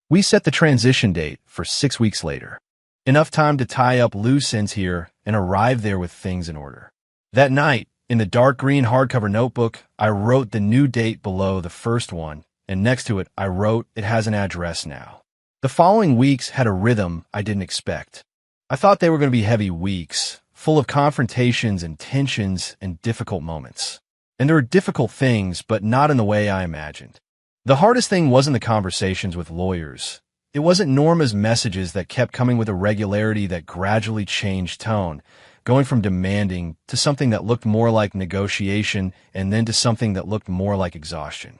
We set the transition date for 6 weeks later. Enough time to tie up loose ends here and arrive there with things in order. That night, in the dark green hardcover notebook, I wrote the new date below the first one, and next to it, I wrote, "It has an address now." The following weeks had a rhythm I didn't expect. I thought they were going to be heavy weeks, full of confrontations and tensions and difficult moments. And there were difficult things, but not in the way I imagined. The hardest thing wasn't the conversations with lawyers. It wasn't Norma's messages that kept coming with a regularity that gradually changed tone, going from demanding to something that looked more like negotiation and then to something that looked more like exhaustion.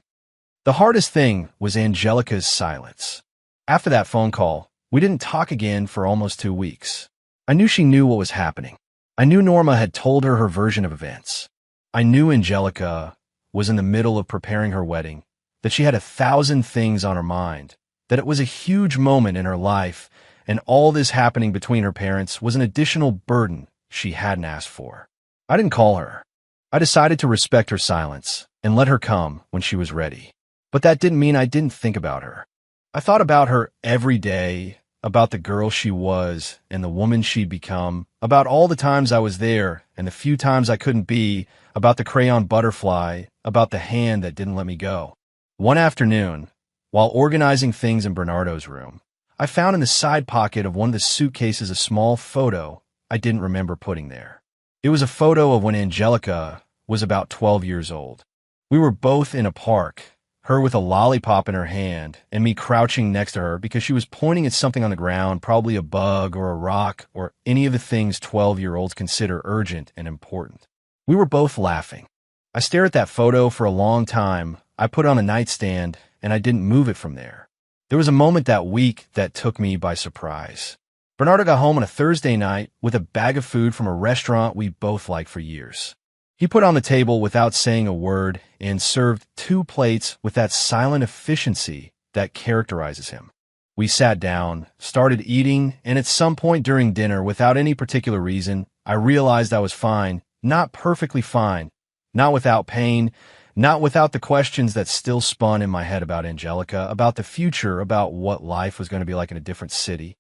The hardest thing was Angelica's silence. After that phone call, we didn't talk again for almost 2 weeks. I knew she knew what was happening. I knew Norma had told her version of events. I knew Angelica was in the middle of preparing her wedding, that she had 1,000 things on her mind, that it was a huge moment in her life, and all this happening between her parents was an additional burden she hadn't asked for. I didn't call her. I decided to respect her silence and let her come when she was ready. But that didn't mean I didn't think about her. I thought about her every day, about the girl she was and the woman she'd become, about all the times I was there and the few times I couldn't be, about the crayon butterfly, about the hand that didn't let me go. One afternoon, while organizing things in Bernardo's room, I found in the side pocket of one of the suitcases a small photo I didn't remember putting there. It was a photo of when Angelica was about 12 years old. We were both in a park, her with a lollipop in her hand, and me crouching next to her because she was pointing at something on the ground, probably a bug or a rock or any of the things 12-year-olds consider urgent and important. We were both laughing. I stared at that photo for a long time. I put it on a nightstand, and I didn't move it from there. There was a moment that week that took me by surprise. Bernardo got home on a Thursday night with a bag of food from a restaurant we both liked for years. He put on the table without saying a word and served 2 plates with that silent efficiency that characterizes him. We sat down, started eating, and at some point during dinner, without any particular reason, I realized I was fine, not perfectly fine, not without pain, not without the questions that still spun in my head about Angelica, about the future, about what life was going to be like in a different city.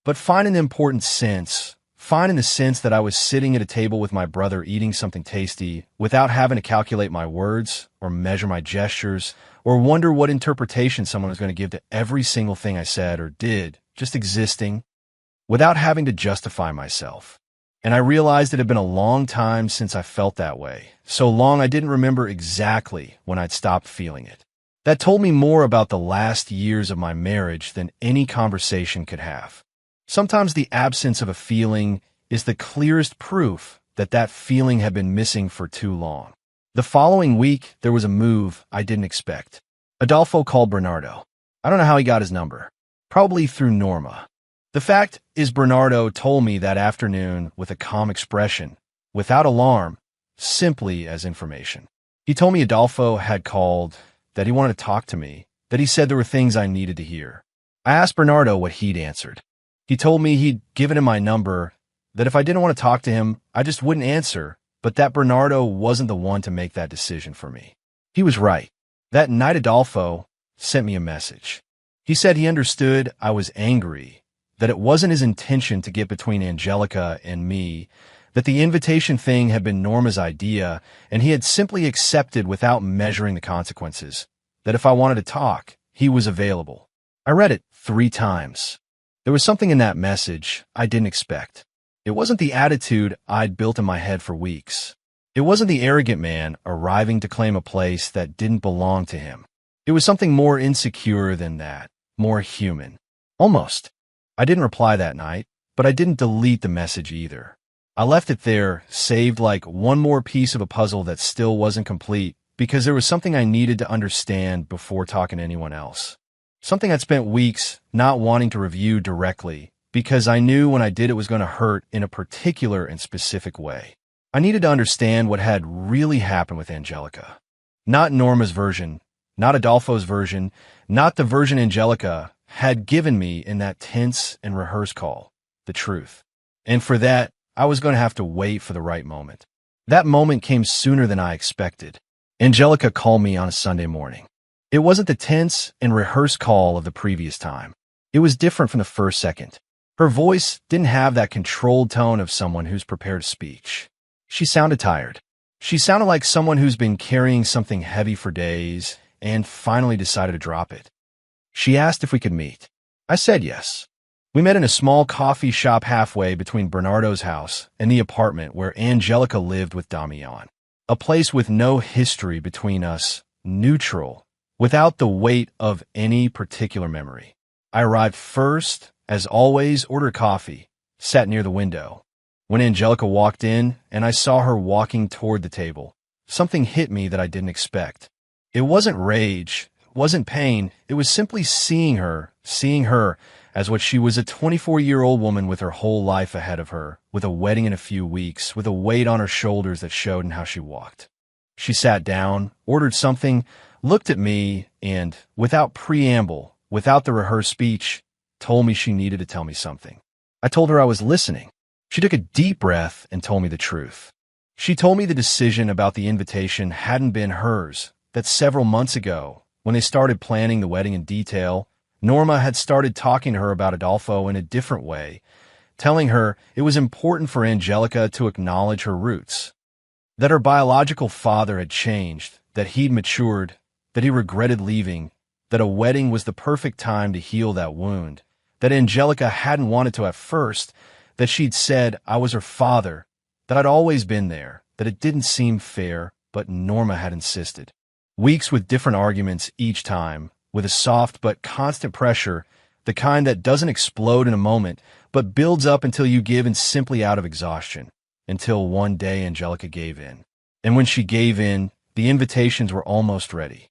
But fine in the important sense, fine in the sense that I was sitting at a table with my brother eating something tasty without having to calculate my words or measure my gestures or wonder what interpretation someone was going to give to every single thing I said or did, just existing without having to justify myself. And I realized it had been a long time since I felt that way, so long I didn't remember exactly when I'd stopped feeling it. That told me more about the last years of my marriage than any conversation could have. Sometimes the absence of a feeling is the clearest proof that that feeling had been missing for too long. The following week, there was a move I didn't expect. Adolfo called Bernardo. I don't know how he got his number. Probably through Norma. The fact is Bernardo told me that afternoon with a calm expression, without alarm, simply as information. He told me Adolfo had called, that he wanted to talk to me, that he said there were things I needed to hear. I asked Bernardo what he'd answered. He told me he'd given him my number, that if I didn't want to talk to him, I just wouldn't answer, but that Bernardo wasn't the one to make that decision for me. He was right. That night Adolfo sent me a message. He said he understood I was angry, that it wasn't his intention to get between Angelica and me, that the invitation thing had been Norma's idea, and he had simply accepted without measuring the consequences, that if I wanted to talk, he was available. I read it 3 times. There was something in that message I didn't expect. It wasn't the attitude I'd built in my head for weeks. It wasn't the arrogant man arriving to claim a place that didn't belong to him. It was something more insecure than that, more human. Almost. I didn't reply that night, but I didn't delete the message either. I left it there, saved like one more piece of a puzzle that still wasn't complete, because there was something I needed to understand before talking to anyone else. Something I'd spent weeks not wanting to review directly, because I knew when I did it was going to hurt in a particular and specific way. I needed to understand what had really happened with Angelica. Not Norma's version, not Adolfo's version, not the version Angelica had given me in that tense and rehearsed call, the truth. And for that, I was going to have to wait for the right moment. That moment came sooner than I expected. Angelica called me on a Sunday morning. It wasn't the tense and rehearsed call of the previous time. It was different from the first second. Her voice didn't have that controlled tone of someone who's prepared to speak. She sounded tired. She sounded like someone who's been carrying something heavy for days and finally decided to drop it. She asked if we could meet. I said yes. We met in a small coffee shop halfway between Bernardo's house and the apartment where Angelica lived with Damian. A place with no history between us, neutral, without the weight of any particular memory. I arrived first, as always, ordered coffee, sat near the window. When Angelica walked in and I saw her walking toward the table, something hit me that I didn't expect. It wasn't rage, it wasn't pain, it was simply seeing her as what she was, a 24-year-old woman with her whole life ahead of her, with a wedding in a few weeks, with a weight on her shoulders that showed in how she walked. She sat down, ordered something, looked at me, and, without preamble, without the rehearsed speech, told me she needed to tell me something. I told her I was listening. She took a deep breath and told me the truth. She told me the decision about the invitation hadn't been hers, that several months ago, when they started planning the wedding in detail, Norma had started talking to her about Adolfo in a different way, telling her it was important for Angelica to acknowledge her roots, that her biological father had changed, that he'd matured, that he regretted leaving, that a wedding was the perfect time to heal that wound, that Angelica hadn't wanted to at first, that she'd said I was her father, that I'd always been there, that it didn't seem fair, but Norma had insisted. Weeks with different arguments each time, with a soft but constant pressure, the kind that doesn't explode in a moment, but builds up until you give in simply out of exhaustion, until one day Angelica gave in. And when she gave in, the invitations were almost ready.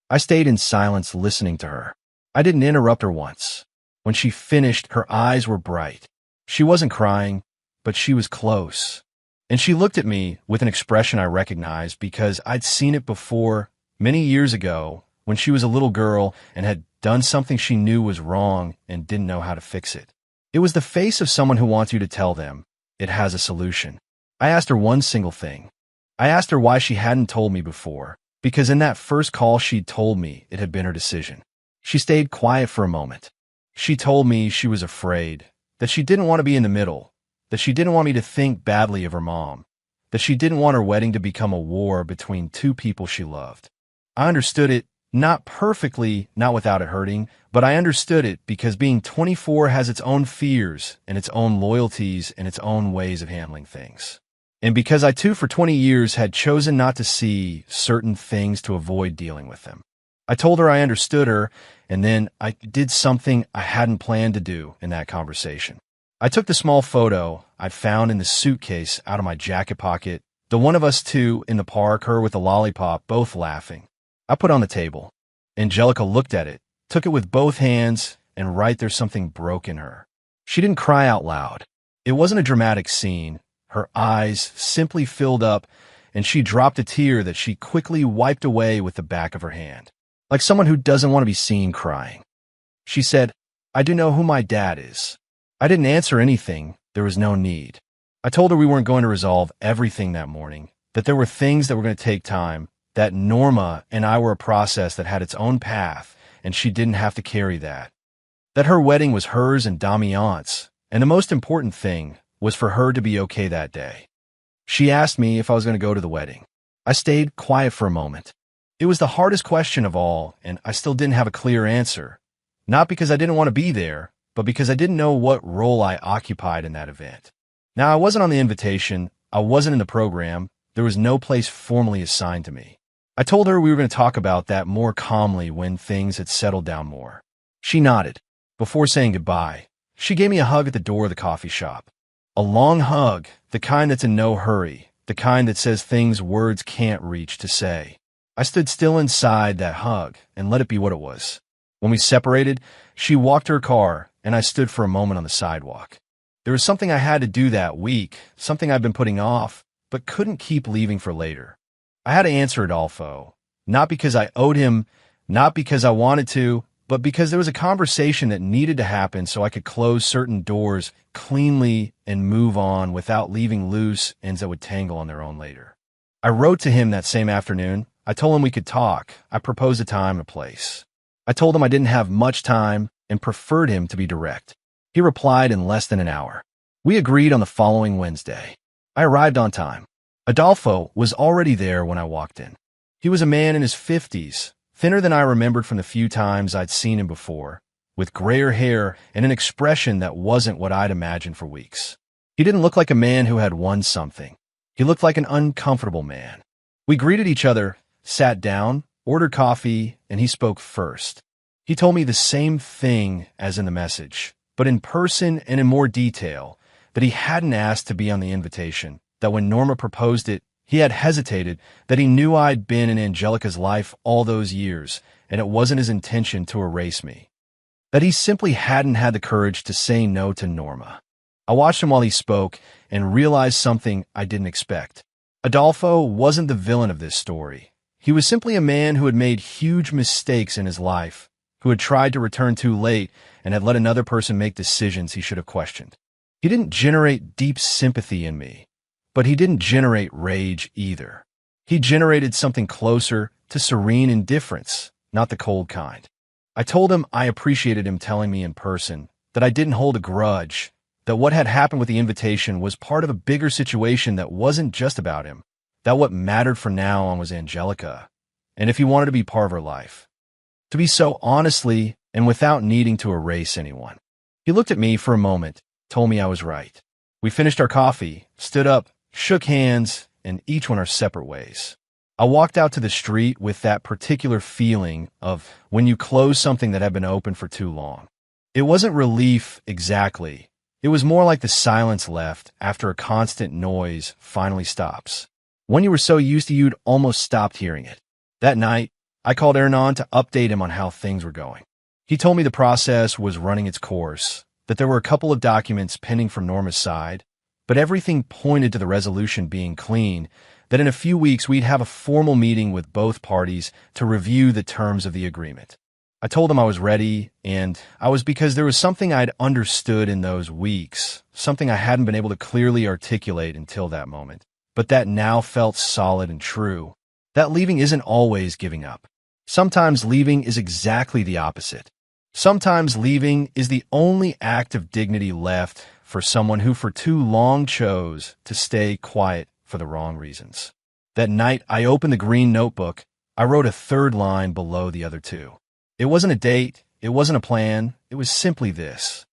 I stayed in silence listening to her. I didn't interrupt her once. When she finished, her eyes were bright. She wasn't crying, but she was close. And she looked at me with an expression I recognized because I'd seen it before, many years ago, when she was a little girl and had done something she knew was wrong and didn't know how to fix it. It was the face of someone who wants you to tell them it has a solution. I asked her one single thing. I asked her why she hadn't told me before, because in that first call she'd told me it had been her decision. She stayed quiet for a moment. She told me she was afraid, that she didn't want to be in the middle, that she didn't want me to think badly of her mom, that she didn't want her wedding to become a war between two people she loved. I understood it. Not perfectly, not without it hurting, but I understood it because being 24 has its own fears and its own loyalties and its own ways of handling things. And because I too for 20 years had chosen not to see certain things to avoid dealing with them. I told her I understood her, and then I did something I hadn't planned to do in that conversation. I took the small photo I'd found in the suitcase out of my jacket pocket, the one of us two in the park, her with a lollipop, both laughing. I put on the table. Angelica looked at it, took it with both hands, and right there's something broke in her. She didn't cry out loud. It wasn't a dramatic scene. Her eyes simply filled up, and she dropped a tear that she quickly wiped away with the back of her hand, like someone who doesn't want to be seen crying. She said, "I do know who my dad is." I didn't answer anything. There was no need. I told her we weren't going to resolve everything that morning, that there were things that were going to take time, that Norma and I were a process that had its own path, and she didn't have to carry that. That her wedding was hers and Damian's, and the most important thing was for her to be okay that day. She asked me if I was going to go to the wedding. I stayed quiet for a moment. It was the hardest question of all, and I still didn't have a clear answer. Not because I didn't want to be there, but because I didn't know what role I occupied in that event. Now, I wasn't on the invitation. I wasn't in the program. There was no place formally assigned to me. I told her we were going to talk about that more calmly when things had settled down more. She nodded. Before saying goodbye, she gave me a hug at the door of the coffee shop. A long hug, the kind that's in no hurry, the kind that says things words can't reach to say. I stood still inside that hug and let it be what it was. When we separated, she walked to her car, and I stood for a moment on the sidewalk. There was something I had to do that week, something I'd been putting off, but couldn't keep leaving for later. I had to answer Adolfo, not because I owed him, not because I wanted to, but because there was a conversation that needed to happen so I could close certain doors cleanly and move on without leaving loose ends that would tangle on their own later. I wrote to him that same afternoon. I told him we could talk. I proposed a time and a place. I told him I didn't have much time and preferred him to be direct. He replied in less than an hour. We agreed on the following Wednesday. I arrived on time. Adolfo was already there when I walked in. He was a man in his 50s, thinner than I remembered from the few times I'd seen him before, with grayer hair and an expression that wasn't what I'd imagined for weeks. He didn't look like a man who had won something. He looked like an uncomfortable man. We greeted each other, sat down, ordered coffee, and he spoke first. He told me the same thing as in the message, but in person and in more detail, that he hadn't asked to be on the invitation, that when Norma proposed it, he had hesitated, that he knew I'd been in Angelica's life all those years, and it wasn't his intention to erase me. That he simply hadn't had the courage to say no to Norma. I watched him while he spoke and realized something I didn't expect. Adolfo wasn't the villain of this story. He was simply a man who had made huge mistakes in his life, who had tried to return too late and had let another person make decisions he should have questioned. He didn't generate deep sympathy in me, but he didn't generate rage either. He generated something closer to serene indifference, not the cold kind. I told him I appreciated him telling me in person that I didn't hold a grudge, that what had happened with the invitation was part of a bigger situation that wasn't just about him, that what mattered from now on was Angelica, and if he wanted to be part of her life. To be so honestly and without needing to erase anyone. He looked at me for a moment, told me I was right. We finished our coffee, stood up, shook hands, and each went our separate ways. I walked out to the street with that particular feeling of when you close something that had been open for too long. It wasn't relief exactly. It was more like the silence left after a constant noise finally stops. When you were so used to you'd almost stopped hearing it. That night, I called Hernan to update him on how things were going. He told me the process was running its course, that there were a couple of documents pending from Norma's side, but everything pointed to the resolution being clean, that in a few weeks we'd have a formal meeting with both parties to review the terms of the agreement. I told him I was ready, and I was because there was something I'd understood in those weeks, something I hadn't been able to clearly articulate until that moment, but that now felt solid and true. That leaving isn't always giving up. Sometimes leaving is exactly the opposite. Sometimes leaving is the only act of dignity left for someone who for too long chose to stay quiet for the wrong reasons. That night, I opened the green notebook. I wrote a third line below the other two. It wasn't a date. It wasn't a plan. It was simply this.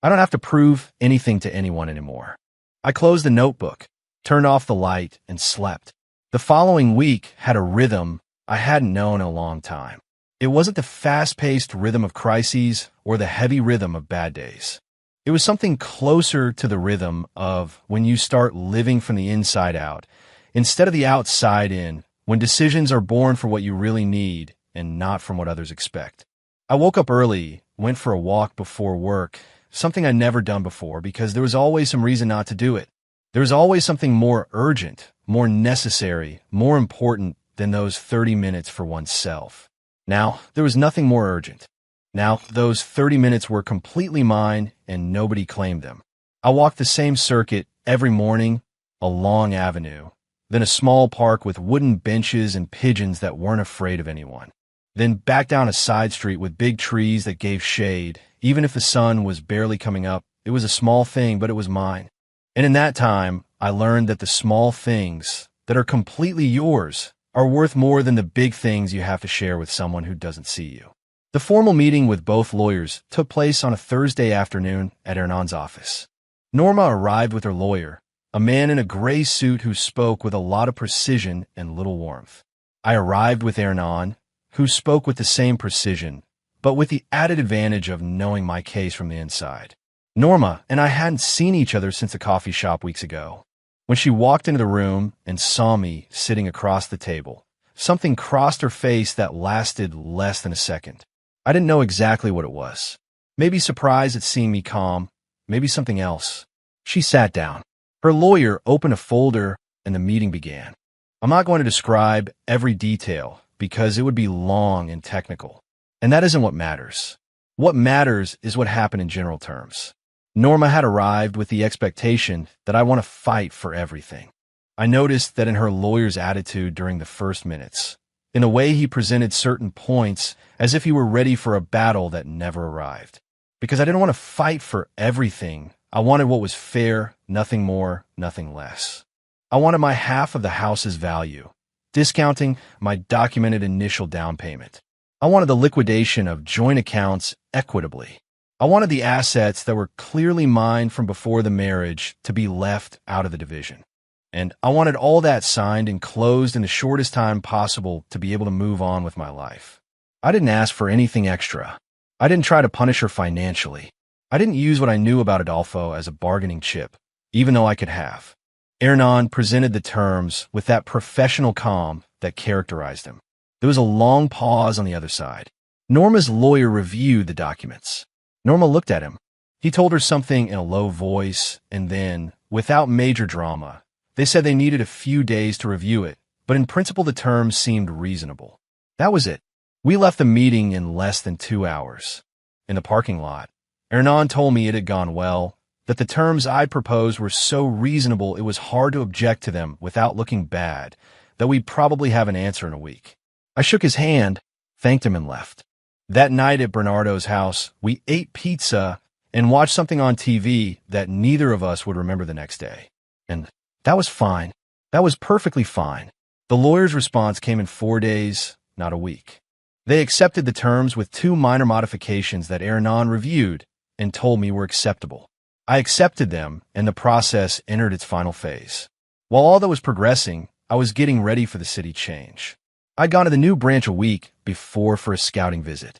I don't have to prove anything to anyone anymore. I closed the notebook, turned off the light, and slept. The following week had a rhythm I hadn't known in a long time. It wasn't the fast-paced rhythm of crises or the heavy rhythm of bad days. It was something closer to the rhythm of when you start living from the inside out, instead of the outside in, when decisions are born for what you really need and not from what others expect. I woke up early, went for a walk before work, something I'd never done before because there was always some reason not to do it. There was always something more urgent, more necessary, more important than those 30 minutes for oneself. Now, there was nothing more urgent. Now, those 30 minutes were completely mine and nobody claimed them. I walked the same circuit every morning, a long avenue, then a small park with wooden benches and pigeons that weren't afraid of anyone. Then back down a side street with big trees that gave shade. Even if the sun was barely coming up, it was a small thing, but it was mine. And in that time, I learned that the small things that are completely yours are worth more than the big things you have to share with someone who doesn't see you. The formal meeting with both lawyers took place on a Thursday afternoon at Hernan's office. Norma arrived with her lawyer, a man in a gray suit who spoke with a lot of precision and little warmth. I arrived with Hernan, who spoke with the same precision, but with the added advantage of knowing my case from the inside. Norma and I hadn't seen each other since the coffee shop weeks ago. When she walked into the room and saw me sitting across the table, something crossed her face that lasted less than a second. I didn't know exactly what it was. Maybe surprised at seeing me calm, maybe something else. She sat down. Her lawyer opened a folder and the meeting began. I'm not going to describe every detail because it would be long and technical. And that isn't what matters. What matters is what happened in general terms. Norma had arrived with the expectation that I want to fight for everything. I noticed that in her lawyer's attitude during the first minutes, in the way he presented certain points as if he were ready for a battle that never arrived. Because I didn't want to fight for everything. I wanted what was fair, nothing more, nothing less. I wanted my half of the house's value, discounting my documented initial down payment. I wanted the liquidation of joint accounts equitably. I wanted the assets that were clearly mine from before the marriage to be left out of the division. And I wanted all that signed and closed in the shortest time possible to be able to move on with my life. I didn't ask for anything extra. I didn't try to punish her financially. I didn't use what I knew about Adolfo as a bargaining chip, even though I could have. Hernan presented the terms with that professional calm that characterized him. There was a long pause on the other side. Norma's lawyer reviewed the documents. Norma looked at him. He told her something in a low voice, and then, without major drama, they said they needed a few days to review it, but in principle the terms seemed reasonable. That was it. We left the meeting in less than 2 hours. In the parking lot, Hernan told me it had gone well, that the terms I'd proposed were so reasonable it was hard to object to them without looking bad, that we'd probably have an answer in a week. I shook his hand, thanked him, and left. That night at Bernardo's house, we ate pizza and watched something on TV that neither of us would remember the next day. And that was fine. That was perfectly fine. The lawyer's response came in 4 days, not a week. They accepted the terms with 2 minor modifications that Hernan reviewed and told me were acceptable. I accepted them, and the process entered its final phase. While all that was progressing, I was getting ready for the city change. I'd gone to the new branch a week before for a scouting visit.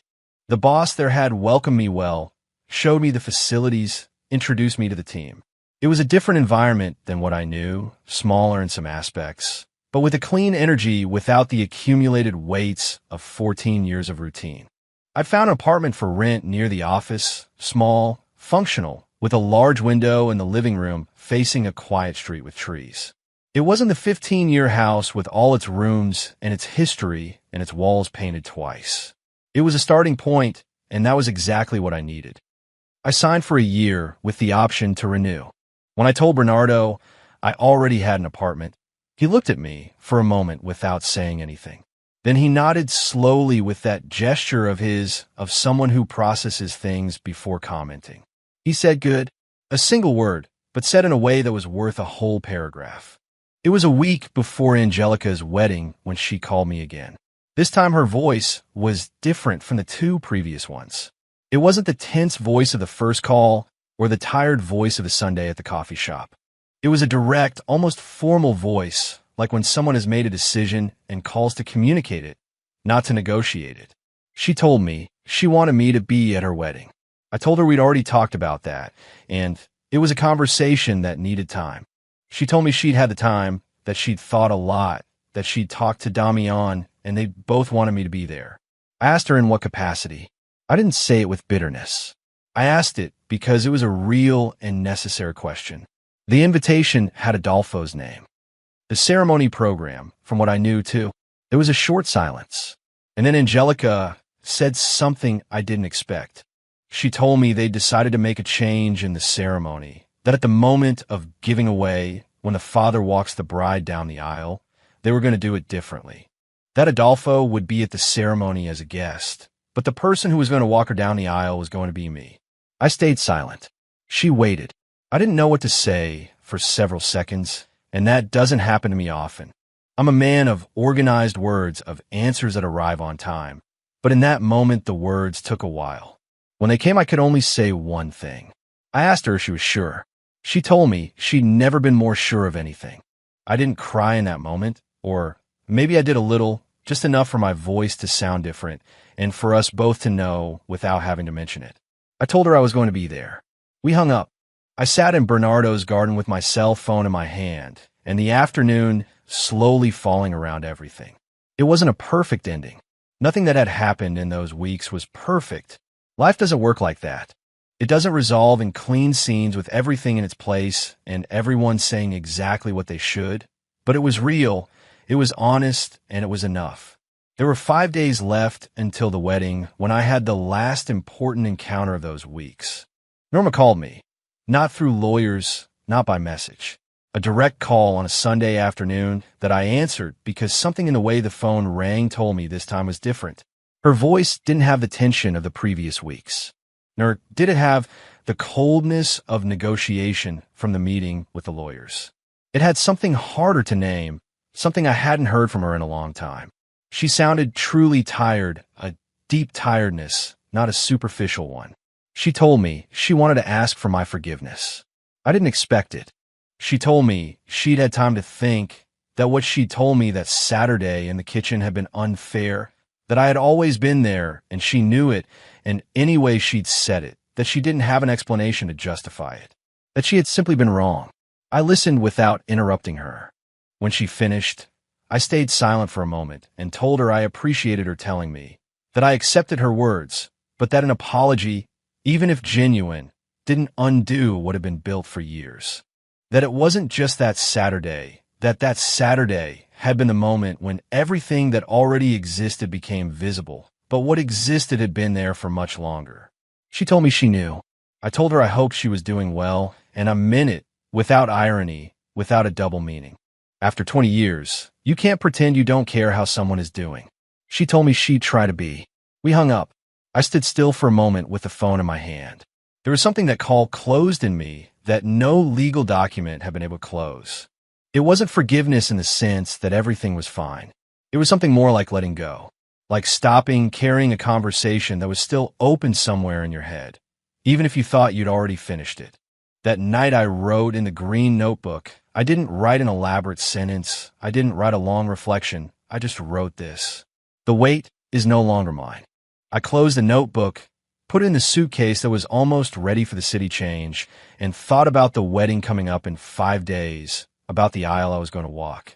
The boss there had welcomed me well, showed me the facilities, introduced me to the team. It was a different environment than what I knew, smaller in some aspects, but with a clean energy without the accumulated weights of 14 years of routine. I found an apartment for rent near the office, small, functional, with a large window in the living room facing a quiet street with trees. It wasn't the 15-year house with all its rooms and its history and its walls painted twice. It was a starting point, and that was exactly what I needed. I signed for a year with the option to renew. When I told Bernardo I already had an apartment, he looked at me for a moment without saying anything. Then he nodded slowly with that gesture of someone who processes things before commenting. He said good, a single word, but said in a way that was worth a whole paragraph. It was a week before Angelica's wedding when she called me again. This time her voice was different from the 2 previous ones. It wasn't the tense voice of the first call or the tired voice of the Sunday at the coffee shop. It was a direct, almost formal voice, like when someone has made a decision and calls to communicate it, not to negotiate it. She told me she wanted me to be at her wedding. I told her we'd already talked about that, and it was a conversation that needed time. She told me she'd had the time, that she'd thought a lot, that she'd talked to Damian, and they both wanted me to be there. I asked her in what capacity. I didn't say it with bitterness. I asked it because it was a real and necessary question. The invitation had Adolfo's name. The ceremony program, from what I knew too, there was a short silence. And then Angelica said something I didn't expect. She told me they'd decided to make a change in the ceremony, that at the moment of giving away, when the father walks the bride down the aisle, they were going to do it differently. That Adolfo would be at the ceremony as a guest, but the person who was going to walk her down the aisle was going to be me. I stayed silent. She waited. I didn't know what to say for several seconds, and that doesn't happen to me often. I'm a man of organized words, of answers that arrive on time, but in that moment the words took a while. When they came, I could only say one thing. I asked her if she was sure. She told me she'd never been more sure of anything. I didn't cry in that moment, or maybe I did a little, just enough for my voice to sound different, and for us both to know without having to mention it. I told her I was going to be there. We hung up. I sat in Bernardo's garden with my cell phone in my hand, and the afternoon slowly falling around everything. It wasn't a perfect ending. Nothing that had happened in those weeks was perfect. Life doesn't work like that. It doesn't resolve in clean scenes with everything in its place and everyone saying exactly what they should. But it was real, it was honest, and it was enough. There were 5 days left until the wedding when I had the last important encounter of those weeks. Norma called me, not through lawyers, not by message. A direct call on a Sunday afternoon that I answered because something in the way the phone rang told me this time was different. Her voice didn't have the tension of the previous weeks, nor did it have the coldness of negotiation from the meeting with the lawyers. It had something harder to name, something I hadn't heard from her in a long time. She sounded truly tired, a deep tiredness, not a superficial one. She told me she wanted to ask for my forgiveness. I didn't expect it. She told me she'd had time to think, that what she told me that Saturday in the kitchen had been unfair, that I had always been there and she knew it, and any way she'd said it, that she didn't have an explanation to justify it, that she had simply been wrong. I listened without interrupting her. When she finished, I stayed silent for a moment and told her I appreciated her telling me, that I accepted her words, but that an apology, even if genuine, didn't undo what had been built for years. That it wasn't just that Saturday, that Saturday had been the moment when everything that already existed became visible, but what existed had been there for much longer. She told me she knew. I told her I hoped she was doing well, and I meant it, without irony, without a double meaning. After 20 years, you can't pretend you don't care how someone is doing. She told me she'd try to be. We hung up. I stood still for a moment with the phone in my hand. There was something that closed in me that no legal document had been able to close. It wasn't forgiveness in the sense that everything was fine. It was something more like letting go, like stopping carrying a conversation that was still open somewhere in your head, even if you thought you'd already finished it. That night I wrote in the green notebook. I didn't write an elaborate sentence. I didn't write a long reflection. I just wrote this. The weight is no longer mine. I closed the notebook, put it in the suitcase that was almost ready for the city change, and thought about the wedding coming up in 5 days, about the aisle I was going to walk,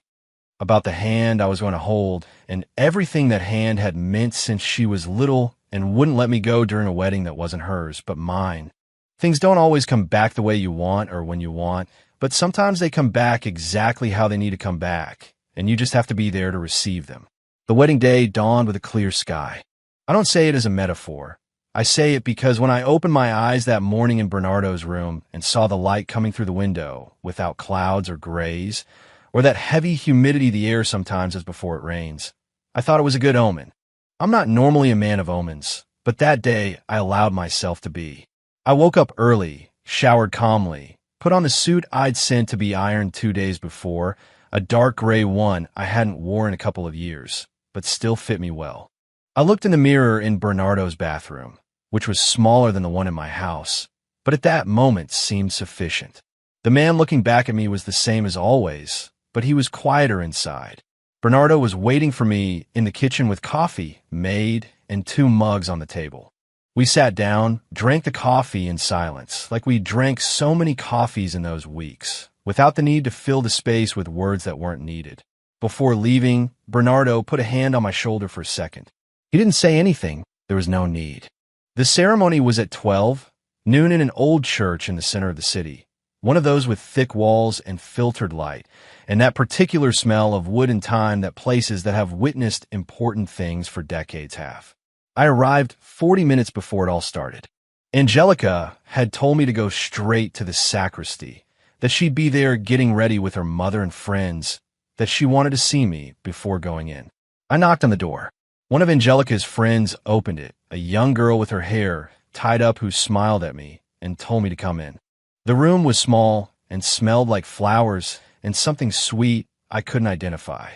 about the hand I was going to hold, and everything that hand had meant since she was little and wouldn't let me go during a wedding that wasn't hers, but mine. Things don't always come back the way you want or when you want, but sometimes they come back exactly how they need to come back, and you just have to be there to receive them. The wedding day dawned with a clear sky. I don't say it as a metaphor. I say it because when I opened my eyes that morning in Bernardo's room and saw the light coming through the window without clouds or grays, or that heavy humidity the air sometimes has before it rains, I thought it was a good omen. I'm not normally a man of omens, but that day I allowed myself to be. I woke up early, showered calmly, put on the suit I'd sent to be ironed 2 days before, a dark gray one I hadn't worn in a couple of years, but still fit me well. I looked in the mirror in Bernardo's bathroom, which was smaller than the one in my house, but at that moment seemed sufficient. The man looking back at me was the same as always, but he was quieter inside. Bernardo was waiting for me in the kitchen with coffee made and 2 mugs on the table. We sat down, drank the coffee in silence, like we drank so many coffees in those weeks, without the need to fill the space with words that weren't needed. Before leaving, Bernardo put a hand on my shoulder for a second. He didn't say anything. There was no need. The ceremony was at 12, noon in an old church in the center of the city, one of those with thick walls and filtered light, and that particular smell of wood and time that places that have witnessed important things for decades have. I arrived 40 minutes before it all started. Angelica had told me to go straight to the sacristy, that she'd be there getting ready with her mother and friends, that she wanted to see me before going in. I knocked on the door. One of Angelica's friends opened it, a young girl with her hair tied up who smiled at me and told me to come in. The room was small and smelled like flowers and something sweet I couldn't identify.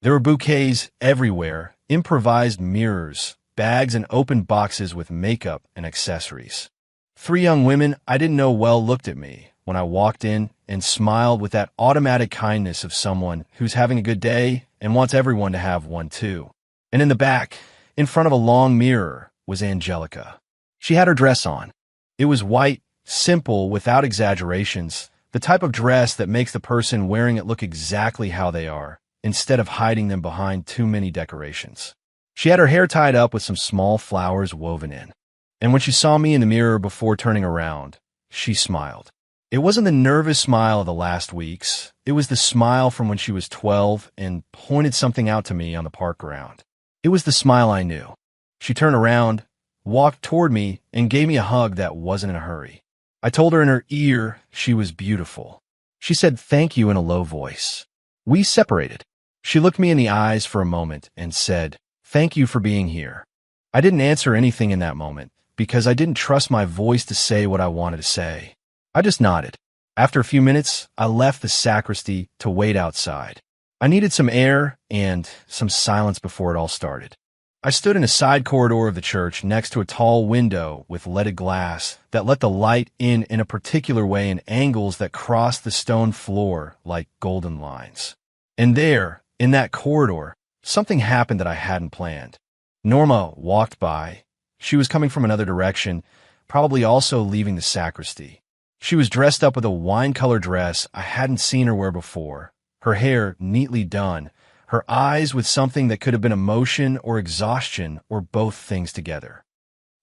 There were bouquets everywhere, improvised mirrors, bags and open boxes with makeup and accessories. 3 young women I didn't know well looked at me when I walked in and smiled with that automatic kindness of someone who's having a good day and wants everyone to have one too. And in the back, in front of a long mirror, was Angelica. She had her dress on. It was white, simple, without exaggerations, the type of dress that makes the person wearing it look exactly how they are, instead of hiding them behind too many decorations. She had her hair tied up with some small flowers woven in. And when she saw me in the mirror before turning around, she smiled. It wasn't the nervous smile of the last weeks. It was the smile from when she was 12 and pointed something out to me on the park ground. It was the smile I knew. She turned around, walked toward me, and gave me a hug that wasn't in a hurry. I told her in her ear she was beautiful. She said thank you in a low voice. We separated. She looked me in the eyes for a moment and said, "Thank you for being here." I didn't answer anything in that moment because I didn't trust my voice to say what I wanted to say. I just nodded. After a few minutes, I left the sacristy to wait outside. I needed some air and some silence before it all started. I stood in a side corridor of the church next to a tall window with leaded glass that let the light in a particular way in angles that crossed the stone floor like golden lines. And there, in that corridor, something happened that I hadn't planned. Norma walked by. She was coming from another direction, probably also leaving the sacristy. She was dressed up with a wine-colored dress I hadn't seen her wear before, her hair neatly done, her eyes with something that could have been emotion or exhaustion or both things together.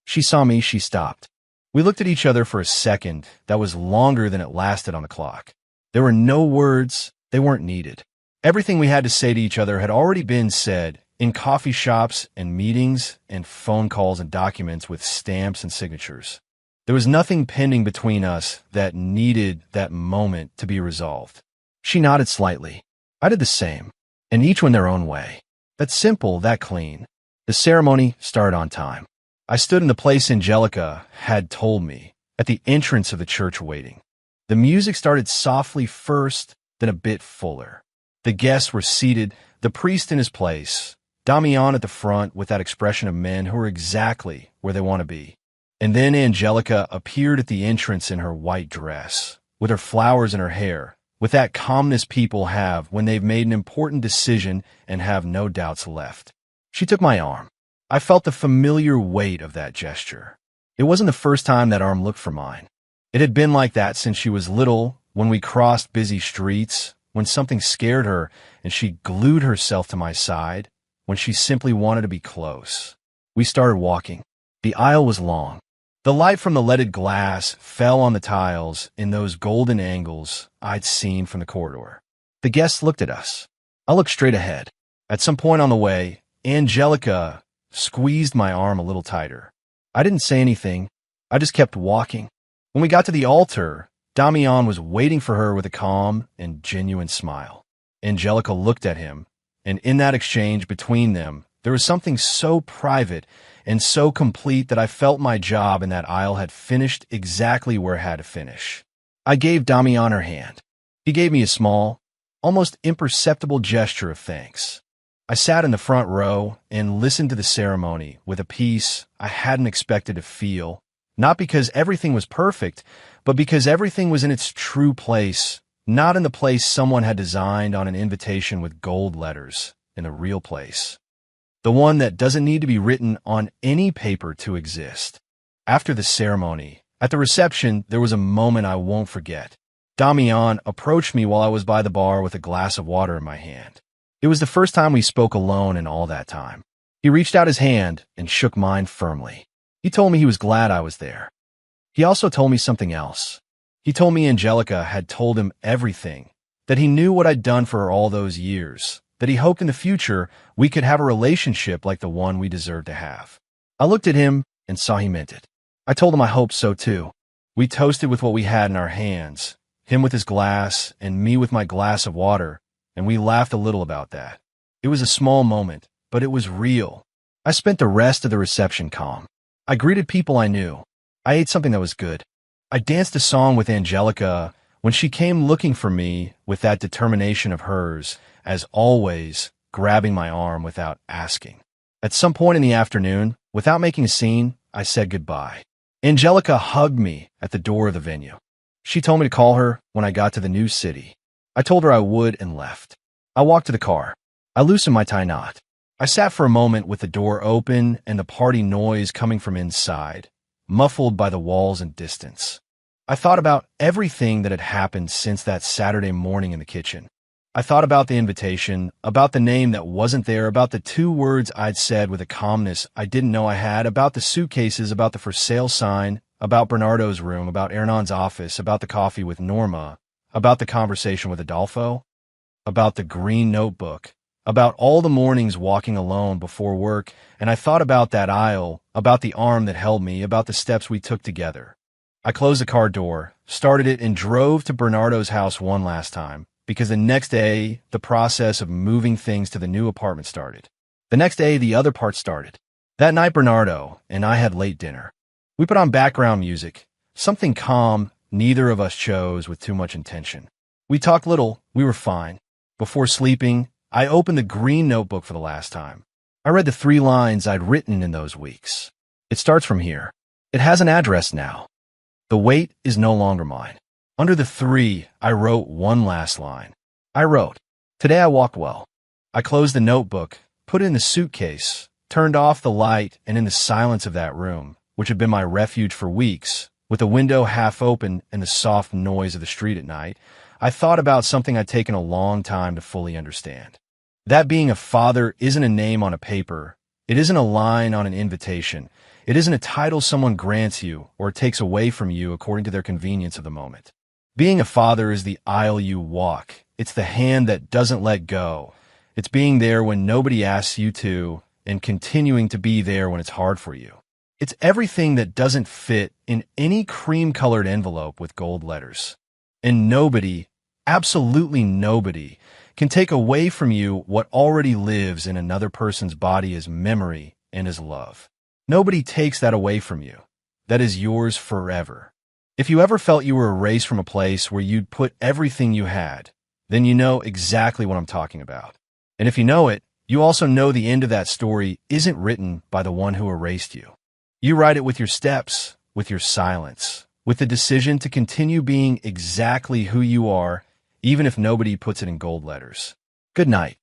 She saw me, she stopped. We looked at each other for a second that was longer than it lasted on the clock. There were no words, they weren't needed. Everything we had to say to each other had already been said in coffee shops and meetings and phone calls and documents with stamps and signatures. There was nothing pending between us that needed that moment to be resolved. She nodded slightly. I did the same, and each went their own way. That simple, that clean. The ceremony started on time. I stood in the place Angelica had told me, at the entrance of the church waiting. The music started softly first, then a bit fuller. The guests were seated, the priest in his place, Damian at the front with that expression of men who are exactly where they want to be. And then Angelica appeared at the entrance in her white dress, with her flowers in her hair, with that calmness people have when they've made an important decision and have no doubts left. She took my arm. I felt the familiar weight of that gesture. It wasn't the first time that arm looked for mine. It had been like that since she was little, when we crossed busy streets, when something scared her and she glued herself to my side, when she simply wanted to be close. We started walking. The aisle was long. The light from the leaded glass fell on the tiles in those golden angles I'd seen from the corridor. The guests looked at us. I looked straight ahead. At some point on the way, Angelica squeezed my arm a little tighter. I didn't say anything. I just kept walking. When we got to the altar, Damian was waiting for her with a calm and genuine smile. Angelica looked at him, and in that exchange between them, there was something so private and so complete that I felt my job in that aisle had finished exactly where it had to finish. I gave Damian her hand. He gave me a small, almost imperceptible gesture of thanks. I sat in the front row and listened to the ceremony with a peace I hadn't expected to feel, not because everything was perfect, but because everything was in its true place, not in the place someone had designed on an invitation with gold letters, in the real place. The one that doesn't need to be written on any paper to exist. After the ceremony, at the reception, there was a moment I won't forget. Damian approached me while I was by the bar with a glass of water in my hand. It was the first time we spoke alone in all that time. He reached out his hand and shook mine firmly. He told me he was glad I was there. He also told me something else. He told me Angelica had told him everything, that he knew what I'd done for her all those years, that he hoped in the future we could have a relationship like the one we deserved to have. I looked at him and saw he meant it. I told him I hoped so too. We toasted with what we had in our hands, him with his glass and me with my glass of water, and we laughed a little about that. It was a small moment, but it was real. I spent the rest of the reception calm. I greeted people I knew. I ate something that was good. I danced a song with Angelica when she came looking for me with that determination of hers, as always, grabbing my arm without asking. At some point in the afternoon, without making a scene, I said goodbye. Angelica hugged me at the door of the venue. She told me to call her when I got to the new city. I told her I would and left. I walked to the car. I loosened my tie knot. I sat for a moment with the door open and the party noise coming from inside, muffled by the walls and distance. I thought about everything that had happened since that Saturday morning in the kitchen. I thought about the invitation, about the name that wasn't there, about the 2 words I'd said with a calmness I didn't know I had, about the suitcases, about the for sale sign, about Bernardo's room, about Hernan's office, about the coffee with Norma, about the conversation with Adolfo, about the green notebook, about all the mornings walking alone before work, and I thought about that aisle, about the arm that held me, about the steps we took together. I closed the car door, started it, and drove to Bernardo's house one last time, because the next day, the process of moving things to the new apartment started. The next day, the other part started. That night, Bernardo and I had late dinner. We put on background music, something calm neither of us chose with too much intention. We talked little, we were fine. Before sleeping, I opened the green notebook for the last time. I read the 3 lines I'd written in those weeks. It starts from here. It has an address now. The weight is no longer mine. Under the 3, I wrote one last line. I wrote, "Today I walked well." I closed the notebook, put it in the suitcase, turned off the light, and in the silence of that room, which had been my refuge for weeks, with the window half open and the soft noise of the street at night, I thought about something I'd taken a long time to fully understand. That being a father isn't a name on a paper. It isn't a line on an invitation. It isn't a title someone grants you or takes away from you according to their convenience of the moment. Being a father is the aisle you walk. It's the hand that doesn't let go. It's being there when nobody asks you to and continuing to be there when it's hard for you. It's everything that doesn't fit in any cream-colored envelope with gold letters. And nobody, absolutely nobody, can take away from you what already lives in another person's body as memory and as love. Nobody takes that away from you. That is yours forever. If you ever felt you were erased from a place where you'd put everything you had, then you know exactly what I'm talking about. And if you know it, you also know the end of that story isn't written by the one who erased you. You write it with your steps, with your silence, with the decision to continue being exactly who you are, even if nobody puts it in gold letters. Good night.